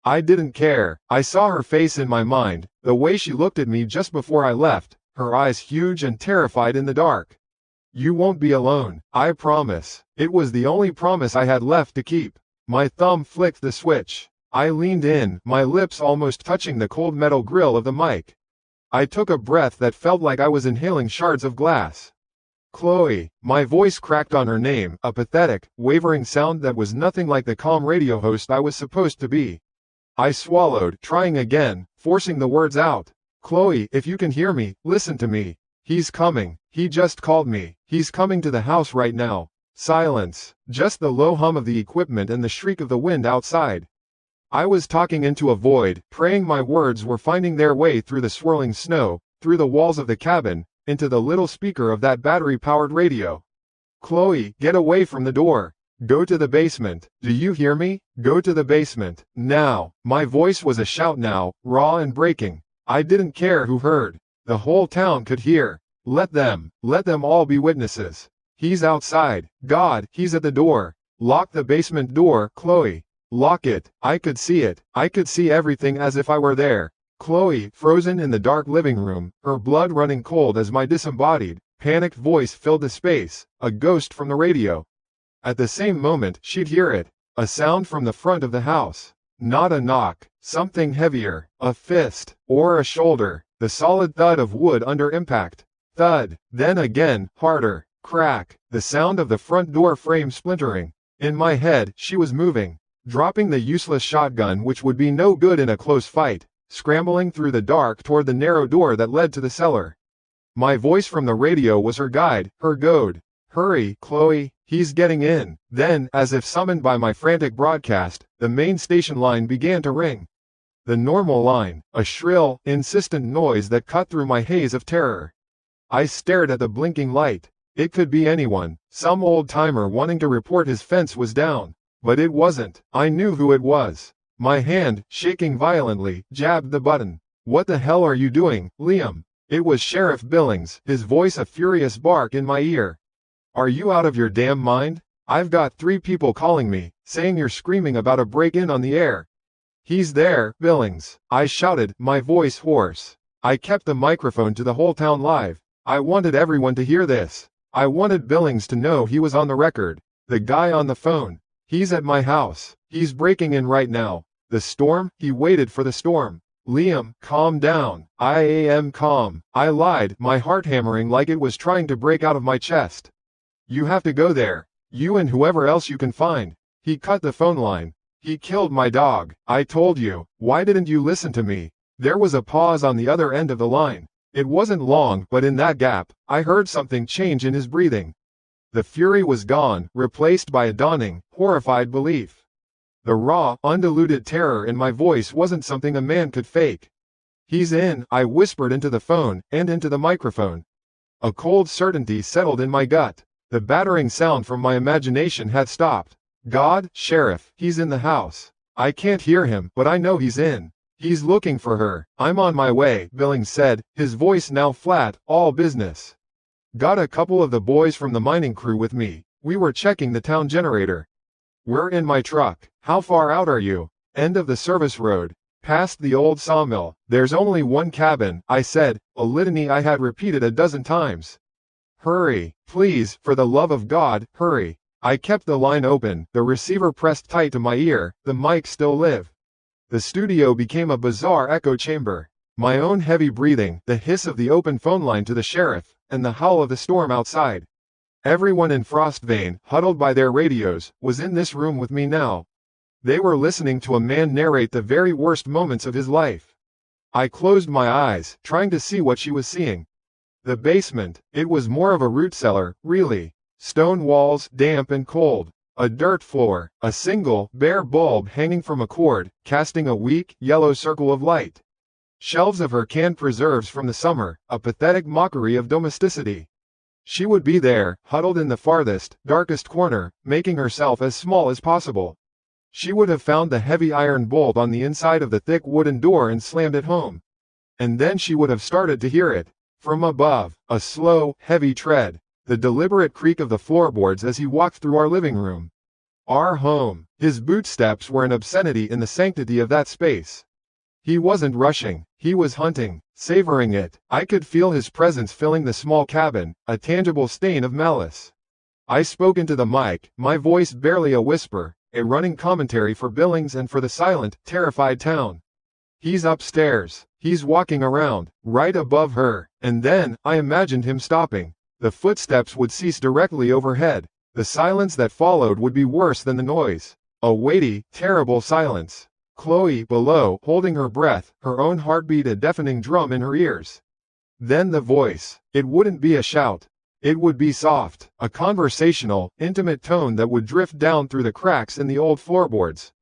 I didn't care. I saw her face in my mind, the way she looked at me just before I left, her eyes huge and terrified in the dark. You won't be alone, I promise. It was the only promise I had left to keep. My thumb flicked the switch. I leaned in, my lips almost touching the cold metal grill of the mic. I took a breath that felt like I was inhaling shards of glass. Chloe. My voice cracked on her name, a pathetic, wavering sound that was nothing like the calm radio host I was supposed to be. I swallowed, trying again, forcing the words out. Chloe, if you can hear me, listen to me. He's coming. He just called me. He's coming to the house right now. Silence. Just the low hum of the equipment and the shriek of the wind outside. I was talking into a void, praying my words were finding their way through the swirling snow, through the walls of the cabin, into the little speaker of that battery-powered radio. Chloe, get away from the door. Go to the basement. Do you hear me? Go to the basement. Now. My voice was a shout now, raw and breaking. I didn't care who heard. The whole town could hear. Let them all be witnesses. He's outside. God, he's at the door. Lock the basement door, Chloe. Lock it. I could see it. I could see everything as if I were there. Chloe, frozen in the dark living room, her blood running cold as my disembodied, panicked voice filled the space, a ghost from the radio. At the same moment, she'd hear it. A sound from the front of the house. Not a knock. Something heavier. A fist. Or a shoulder. The solid thud of wood under impact. Thud. Then again, harder. Crack. The sound of the front door frame splintering. In my head, she was moving. Dropping the useless shotgun which would be no good in a close fight, scrambling through the dark toward the narrow door that led to the cellar. My voice from the radio was her guide, her goad. Hurry, Chloe, he's getting in. Then, as if summoned by my frantic broadcast, the main station line began to ring. The normal line, a shrill, insistent noise that cut through my haze of terror. I stared at the blinking light. It could be anyone, some old-timer wanting to report his fence was down. But it wasn't. I knew who it was. My hand, shaking violently, jabbed the button. What the hell are you doing, Liam? It was Sheriff Billings, his voice a furious bark in my ear. Are you out of your damn mind? I've got 3 people calling me, saying you're screaming about a break-in on the air. He's there, Billings. I shouted, my voice hoarse. I kept the microphone to the whole town live. I wanted everyone to hear this. I wanted Billings to know he was on the record. The guy on the phone. He's at my house. He's breaking in right now. The storm? He waited for the storm. Liam, calm down. I am calm. I lied, my heart hammering like it was trying to break out of my chest. You have to go there. You and whoever else you can find. He cut the phone line. He killed my dog. I told you. Why didn't you listen to me? There was a pause on the other end of the line. It wasn't long, but in that gap, I heard something change in his breathing. The fury was gone, replaced by a dawning, horrified belief. The raw, undiluted terror in my voice wasn't something a man could fake. He's in, I whispered into the phone, and into the microphone. A cold certainty settled in my gut. The battering sound from my imagination had stopped. God, Sheriff, he's in the house. I can't hear him, but I know he's in. He's looking for her. I'm on my way, Billings said, his voice now flat, all business. Got a couple of the boys from the mining crew with me. We were checking the town generator. We're in my truck. How far out are you? End of the service road. Past the old sawmill. There's only one cabin, I said, a litany I had repeated a dozen times. Hurry, please, for the love of God, hurry. I kept the line open, the receiver pressed tight to my ear, the mic still live. The studio became a bizarre echo chamber. My own heavy breathing, the hiss of the open phone line to the sheriff, and the howl of the storm outside. Everyone in Frostvane, huddled by their radios, was in this room with me now. They were listening to a man narrate the very worst moments of his life. I closed my eyes, trying to see what she was seeing. The basement, it was more of a root cellar, really. Stone walls, damp and cold. A dirt floor, a single, bare bulb hanging from a cord, casting a weak, yellow circle of light. Shelves of her canned preserves from the summer, a pathetic mockery of domesticity. She would be there, huddled in the farthest, darkest corner, making herself as small as possible. She would have found the heavy iron bolt on the inside of the thick wooden door and slammed it home. And then she would have started to hear it. From above, a slow, heavy tread. The deliberate creak of the floorboards as he walked through our living room. Our home. His bootsteps were an obscenity in the sanctity of that space. He wasn't rushing, he was hunting, savoring it. I could feel his presence filling the small cabin, a tangible stain of malice. I spoke into the mic, my voice barely a whisper, a running commentary for Billings and for the silent, terrified town. He's upstairs. He's walking around, right above her, and then, I imagined him stopping. The footsteps would cease directly overhead. The silence that followed would be worse than the noise. A weighty, terrible silence. Chloe below, holding her breath, her own heartbeat a deafening drum in her ears. Then the voice. It wouldn't be a shout. It would be soft, a conversational, intimate tone that would drift down through the cracks in the old floorboards.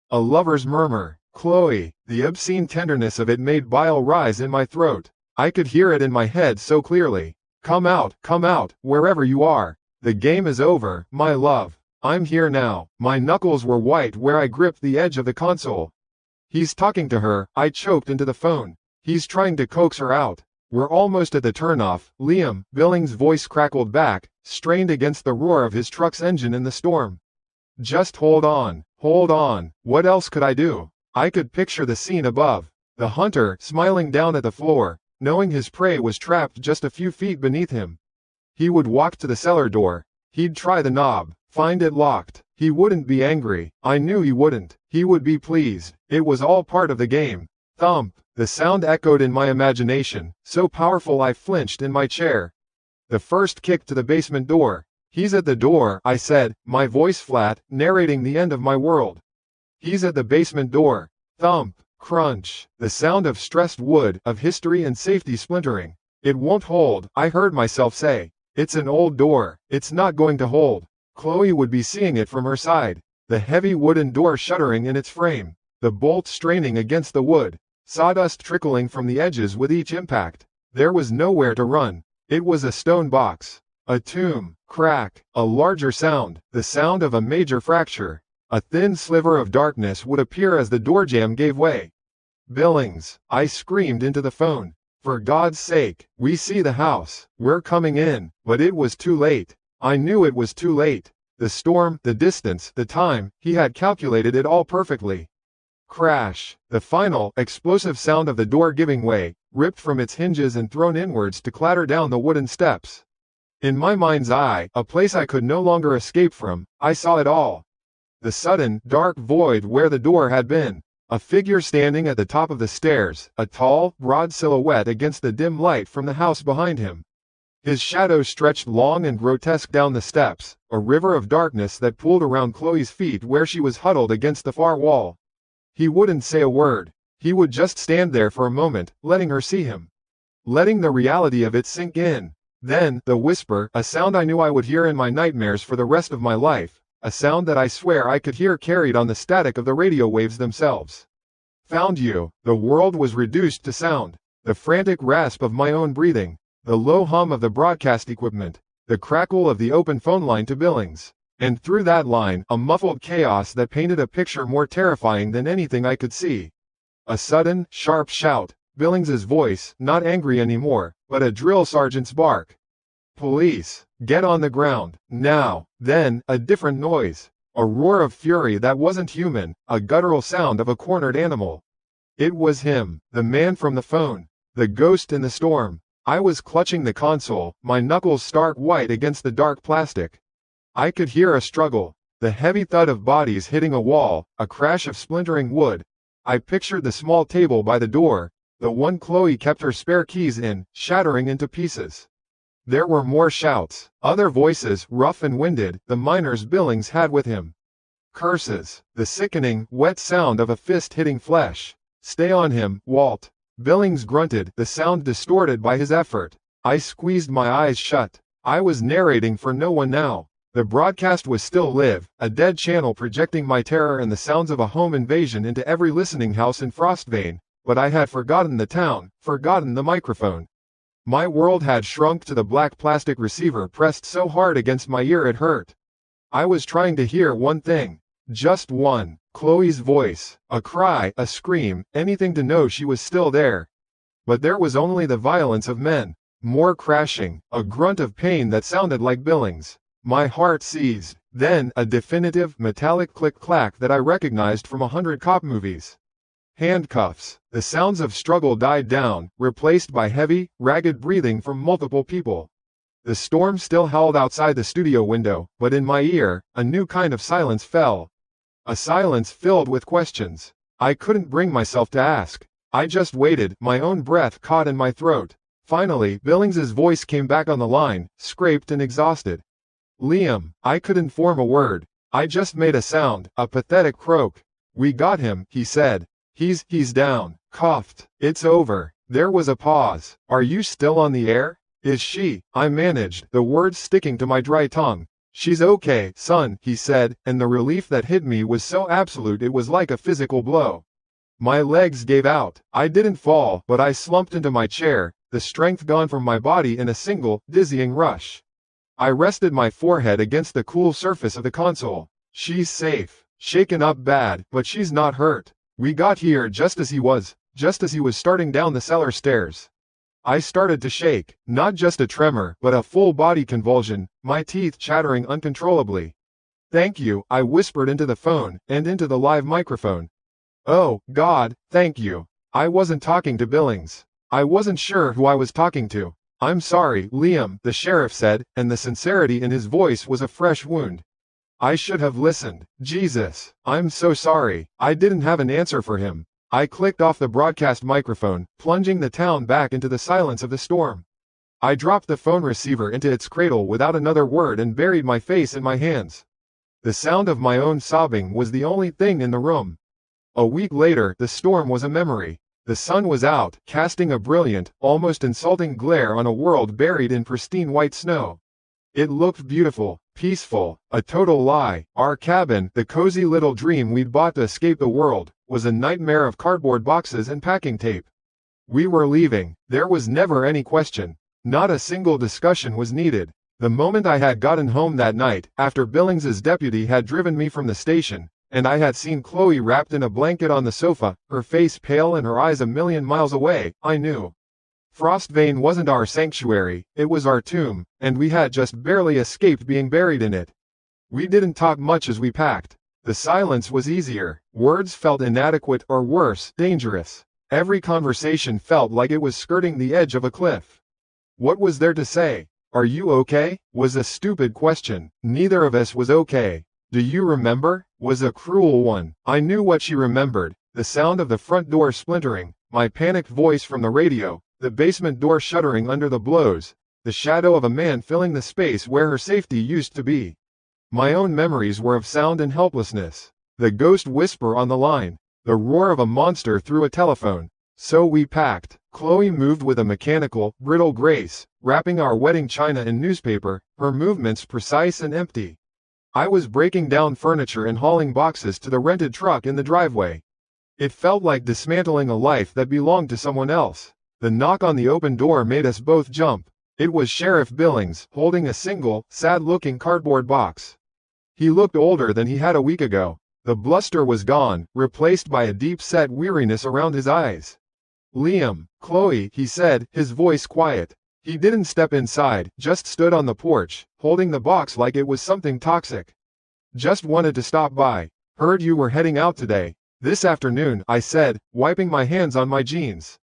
A lover's murmur. Chloe, the obscene tenderness of it made bile rise in my throat. I could hear it in my head so clearly. Come out, wherever you are. The game is over, my love. I'm here now. My knuckles were white where I gripped the edge of the console. He's talking to her, I choked into the phone. He's trying to coax her out. We're almost at the turnoff, Liam, Billings' voice crackled back, strained against the roar of his truck's engine in the storm. Just hold on, what else could I do? I could picture the scene above. The hunter, smiling down at the floor, knowing his prey was trapped just a few feet beneath him. He would walk to the cellar door. He'd try the knob, find it locked. He wouldn't be angry. I knew he wouldn't. He would be pleased. It was all part of the game. Thump. The sound echoed in my imagination, so powerful I flinched in my chair. The first kick to the basement door. He's at the door, I said, my voice flat, narrating the end of my world. He's at the basement door. Thump. Crunch. The sound of stressed wood, of history and safety splintering. It won't hold, I heard myself say. It's an old door. It's not going to hold. Chloe would be seeing it from her side. The heavy wooden door shuddering in its frame. The bolt straining against the wood. Sawdust trickling from the edges with each impact. There was nowhere to run. It was a stone box. A tomb. Crack. A larger sound. The sound of a major fracture. A thin sliver of darkness would appear as the door jamb gave way. Billings, I screamed into the phone. For God's sake, we see the house. We're coming in. But it was too late. I knew it was too late. The storm, the distance, the time, he had calculated it all perfectly. Crash. The final, explosive sound of the door giving way, ripped from its hinges and thrown inwards to clatter down the wooden steps. In my mind's eye, a place I could no longer escape from, I saw it all. The sudden, dark void where the door had been. A figure standing at the top of the stairs, a tall, broad silhouette against the dim light from the house behind him. His shadow stretched long and grotesque down the steps, a river of darkness that pooled around Chloe's feet where she was huddled against the far wall. He wouldn't say a word. He would just stand there for a moment, letting her see him. Letting the reality of it sink in. Then, the whisper, a sound I knew I would hear in my nightmares for the rest of my life, a sound that I swear I could hear carried on the static of the radio waves themselves. Found you. The world was reduced to sound. The frantic rasp of my own breathing. The low hum of the broadcast equipment, the crackle of the open phone line to Billings, and through that line, a muffled chaos that painted a picture more terrifying than anything I could see. A sudden, sharp shout, Billings's voice, not angry anymore, but a drill sergeant's bark. Police, get on the ground, now. Then, a different noise, a roar of fury that wasn't human, a guttural sound of a cornered animal. It was him, the man from the phone, the ghost in the storm. I was clutching the console, my knuckles stark white against the dark plastic. I could hear a struggle, the heavy thud of bodies hitting a wall, a crash of splintering wood. I pictured the small table by the door, the one Chloe kept her spare keys in, shattering into pieces. There were more shouts, other voices, rough and winded, the miners Billings had with him. Curses, the sickening, wet sound of a fist hitting flesh. Stay on him, Walt. Billings grunted, the sound distorted by his effort. I squeezed my eyes shut. I was narrating for no one now. The broadcast was still live, a dead channel projecting my terror and the sounds of a home invasion into every listening house in Frostvane, but I had forgotten the town, forgotten the microphone. My world had shrunk to the black plastic receiver pressed so hard against my ear it hurt. I was trying to hear one thing. Just one. Chloe's voice, a cry, a scream, anything to know she was still there. But there was only the violence of men, more crashing, a grunt of pain that sounded like Billings. My heart seized, then a definitive, metallic click-clack that I recognized from 100 cop movies. Handcuffs. The sounds of struggle died down, replaced by heavy, ragged breathing from multiple people. The storm still howled outside the studio window, but in my ear, a new kind of silence fell. A silence filled with questions. I couldn't bring myself to ask. I just waited, my own breath caught in my throat. Finally, Billings's voice came back on the line, scraped and exhausted. Liam, I couldn't form a word. I just made a sound, a pathetic croak. We got him, he said. He's down. Coughed. It's over. There was a pause. Are you still on the air? Is she? I managed, the words sticking to my dry tongue. She's okay, son, he said, and the relief that hit me was so absolute it was like a physical blow. My legs gave out. I didn't fall, but I slumped into my chair, the strength gone from my body in a single, dizzying rush. I rested my forehead against the cool surface of the console. She's safe. Shaken up bad, but she's not hurt. We got here just as he was starting down the cellar stairs. I started to shake, not just a tremor, but a full-body convulsion, my teeth chattering uncontrollably. Thank you, I whispered into the phone, and into the live microphone. Oh, God, thank you. I wasn't talking to Billings. I wasn't sure who I was talking to. I'm sorry, Liam, the sheriff said, and the sincerity in his voice was a fresh wound. I should have listened. Jesus, I'm so sorry. I didn't have an answer for him. I clicked off the broadcast microphone, plunging the town back into the silence of the storm. I dropped the phone receiver into its cradle without another word and buried my face in my hands. The sound of my own sobbing was the only thing in the room. A week later, the storm was a memory. The sun was out, casting a brilliant, almost insulting glare on a world buried in pristine white snow. It looked beautiful, peaceful, a total lie. Our cabin, the cozy little dream we'd bought to escape the world, was a nightmare of cardboard boxes and packing tape. We were leaving. There was never any question. Not a single discussion was needed. The moment I had gotten home that night, after Billings's deputy had driven me from the station, and I had seen Chloe wrapped in a blanket on the sofa, her face pale and her eyes a million miles away, I knew. Frostvane wasn't our sanctuary, it was our tomb, and we had just barely escaped being buried in it. We didn't talk much as we packed. The silence was easier. Words felt inadequate or worse, dangerous. Every conversation felt like it was skirting the edge of a cliff. What was there to say? Are you okay? Was a stupid question. Neither of us was okay. Do you remember? Was a cruel one. I knew what she remembered. The sound of the front door splintering, my panicked voice from the radio, the basement door shuddering under the blows, the shadow of a man filling the space where her safety used to be. My own memories were of sound and helplessness. The ghost whisper on the line, the roar of a monster through a telephone. So we packed. Chloe moved with a mechanical, brittle grace, wrapping our wedding china in newspaper, her movements precise and empty. I was breaking down furniture and hauling boxes to the rented truck in the driveway. It felt like dismantling a life that belonged to someone else. The knock on the open door made us both jump. It was Sheriff Billings, holding a single, sad-looking cardboard box. He looked older than he had a week ago. The bluster was gone, replaced by a deep-set weariness around his eyes. "Liam, Chloe," he said, his voice quiet. He didn't step inside, just stood on the porch, holding the box like it was something toxic. "Just wanted to stop by. Heard you were heading out today." "This afternoon," I said, wiping my hands on my jeans.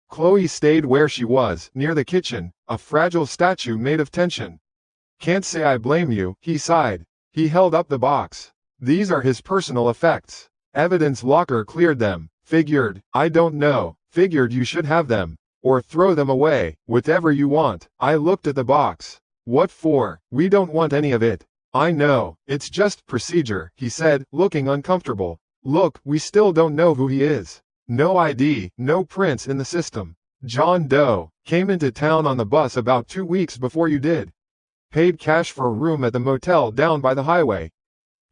Chloe stayed where she was, near the kitchen, a fragile statue made of tension. "Can't say I blame you," he sighed. He held up the box. "These are his personal effects. Evidence locker cleared them. Figured, I don't know, figured you should have them. Or throw them away, whatever you want." I looked at the box. "What for? We don't want any of it." "I know, it's just procedure," he said, looking uncomfortable. "Look, we still don't know who he is. No ID, no prints in the system. John Doe, came into town on the bus about 2 weeks before you did. Paid cash for a room at the motel down by the highway.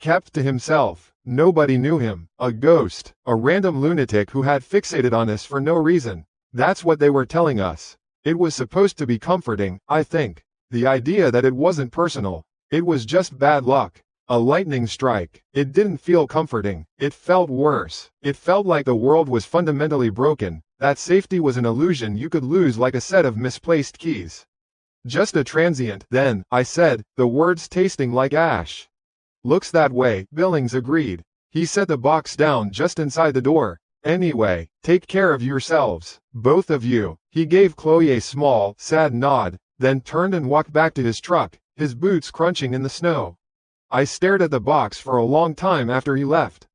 Kept to himself. Nobody knew him. A ghost, a random lunatic who had fixated on us for no reason." That's what they were telling us. It was supposed to be comforting, I think. The idea that it wasn't personal. It was just bad luck. A lightning strike. It didn't feel comforting. It felt worse. It felt like the world was fundamentally broken, that safety was an illusion you could lose like a set of misplaced keys. "Just a transient, then," I said, the words tasting like ash. "Looks that way," Billings agreed. He set the box down just inside the door. "Anyway, take care of yourselves, both of you." He gave Chloe a small, sad nod, then turned and walked back to his truck, his boots crunching in the snow. I stared at the box for a long time after he left.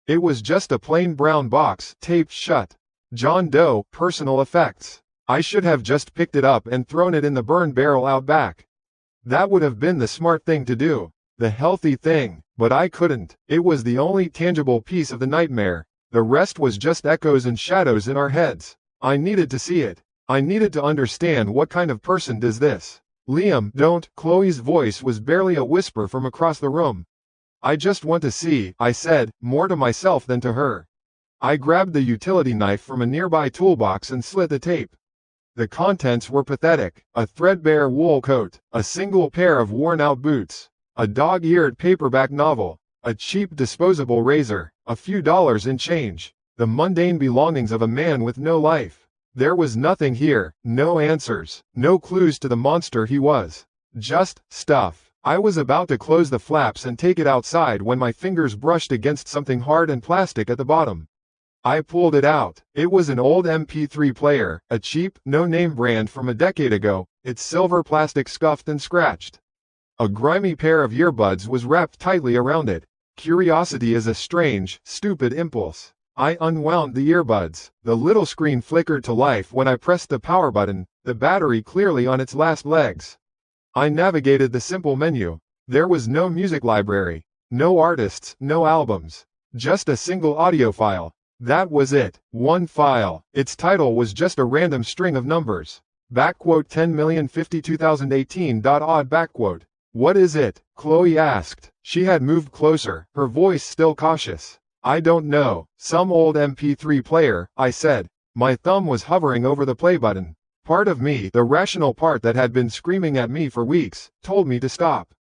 It was just a plain brown box, taped shut. John Doe, personal effects. I should have just picked it up and thrown it in the burn barrel out back. That would have been the smart thing to do, the healthy thing, but I couldn't. It was the only tangible piece of the nightmare. The rest was just echoes and shadows in our heads. I needed to see it. I needed to understand what kind of person does this. "Liam, don't." Chloe's voice was barely a whisper from across the room. "I just want to see," I said, more to myself than to her. I grabbed the utility knife from a nearby toolbox and slit the tape. The contents were pathetic. A threadbare wool coat, a single pair of worn-out boots, a dog-eared paperback novel, a cheap disposable razor, a few dollars in change, the mundane belongings of a man with no life. There was nothing here, no answers, no clues to the monster he was. Just stuff. I was about to close the flaps and take it outside when my fingers brushed against something hard and plastic at the bottom. I pulled it out. It was an old MP3 player, a cheap, no-name brand from a decade ago, its silver plastic scuffed and scratched. A grimy pair of earbuds was wrapped tightly around it. Curiosity is a strange, stupid impulse. I unwound the earbuds. The little screen flickered to life when I pressed the power button, the battery clearly on its last legs. I navigated the simple menu. There was no music library, no artists, no albums. Just a single audio file. That was it. One file. Its title was just a random string of numbers. "10,052,018. "What is it?" Chloe asked. She had moved closer, her voice still cautious. "I don't know. Some old MP3 player," I said. My thumb was hovering over the play button. Part of me, the rational part that had been screaming at me for weeks, told me to stop.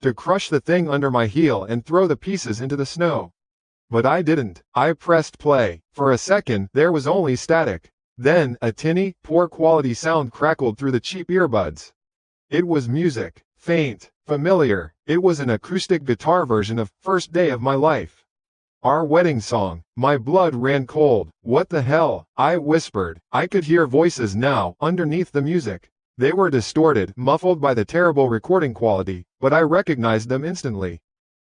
To crush the thing under my heel and throw the pieces into the snow. But I didn't. I pressed play. For a second, there was only static. Then, a tinny, poor-quality sound crackled through the cheap earbuds. It was music. Faint. Familiar. It was an acoustic guitar version of "First Day of My Life." Our wedding song. My blood ran cold. "What the hell?" I whispered. I could hear voices now, underneath the music. They were distorted, muffled by the terrible recording quality, but I recognized them instantly.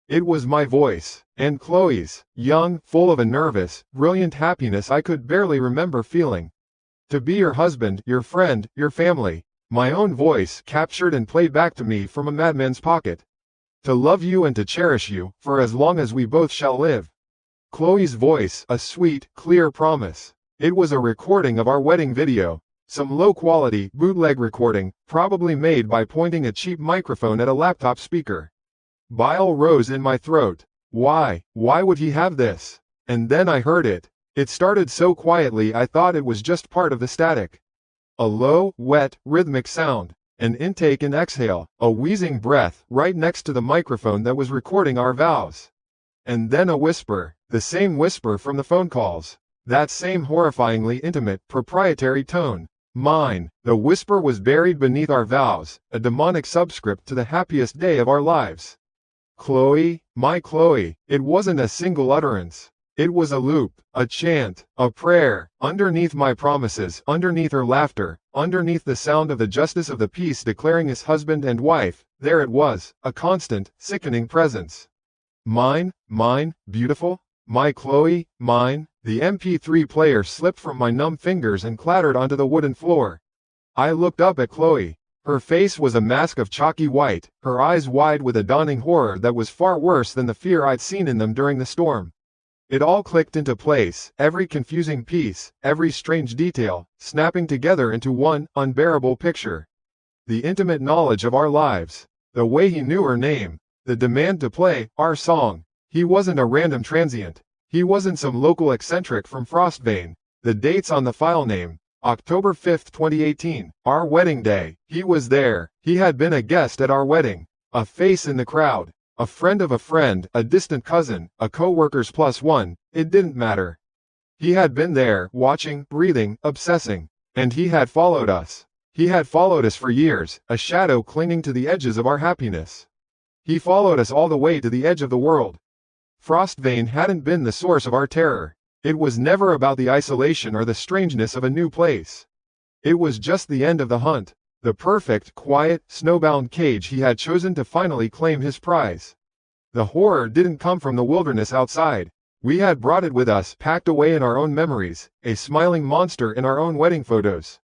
It was my voice, And Chloe's, young, full of a nervous, brilliant happiness I could barely remember feeling. To be your husband, your friend, your family. My own voice, captured and played back to me from a madman's pocket. To love you and to cherish you, for as long as we both shall live. Chloe's voice, a sweet, clear promise. It was a recording of our wedding video. Some low-quality, bootleg recording, probably made by pointing a cheap microphone at a laptop speaker. Bile rose in my throat. Why would he have this? And then I heard it. It started so quietly I thought it was just part of the static. A low, wet, rhythmic sound. An intake and exhale, a wheezing breath right next to the microphone that was recording our vows. And then a whisper, the same whisper from the phone calls. That same horrifyingly intimate, proprietary tone. Mine. The whisper was buried beneath our vows, a demonic subscript to the happiest day of our lives. Chloe, my Chloe. It wasn't a single utterance. It was a loop, a chant, a prayer, underneath my promises, underneath her laughter, underneath the sound of the justice of the peace declaring us husband and wife. There it was, a constant, sickening presence. Mine, beautiful, my Chloe, mine. The MP3 player slipped from my numb fingers and clattered onto the wooden floor. I looked up at Chloe. Her face was a mask of chalky white, her eyes wide with a dawning horror that was far worse than the fear I'd seen in them during the storm. It all clicked into place, every confusing piece, every strange detail, snapping together into one unbearable picture. The intimate knowledge of our lives. The way he knew her name. The demand to play our song. He wasn't a random transient. He wasn't some local eccentric from Frostvane. The dates on the file name. October 5, 2018, our wedding day. He was there. He had been a guest at our wedding. A face in the crowd. A friend of a friend, a distant cousin, a co-worker's plus one, it didn't matter. He had been there, watching, breathing, obsessing. And he had followed us. He had followed us for years, a shadow clinging to the edges of our happiness. He followed us all the way to the edge of the world. Frostvane hadn't been the source of our terror. It was never about the isolation or the strangeness of a new place. It was just the end of the hunt. The perfect, quiet, snowbound cage he had chosen to finally claim his prize. The horror didn't come from the wilderness outside. We had brought it with us, packed away in our own memories, a smiling monster in our own wedding photos.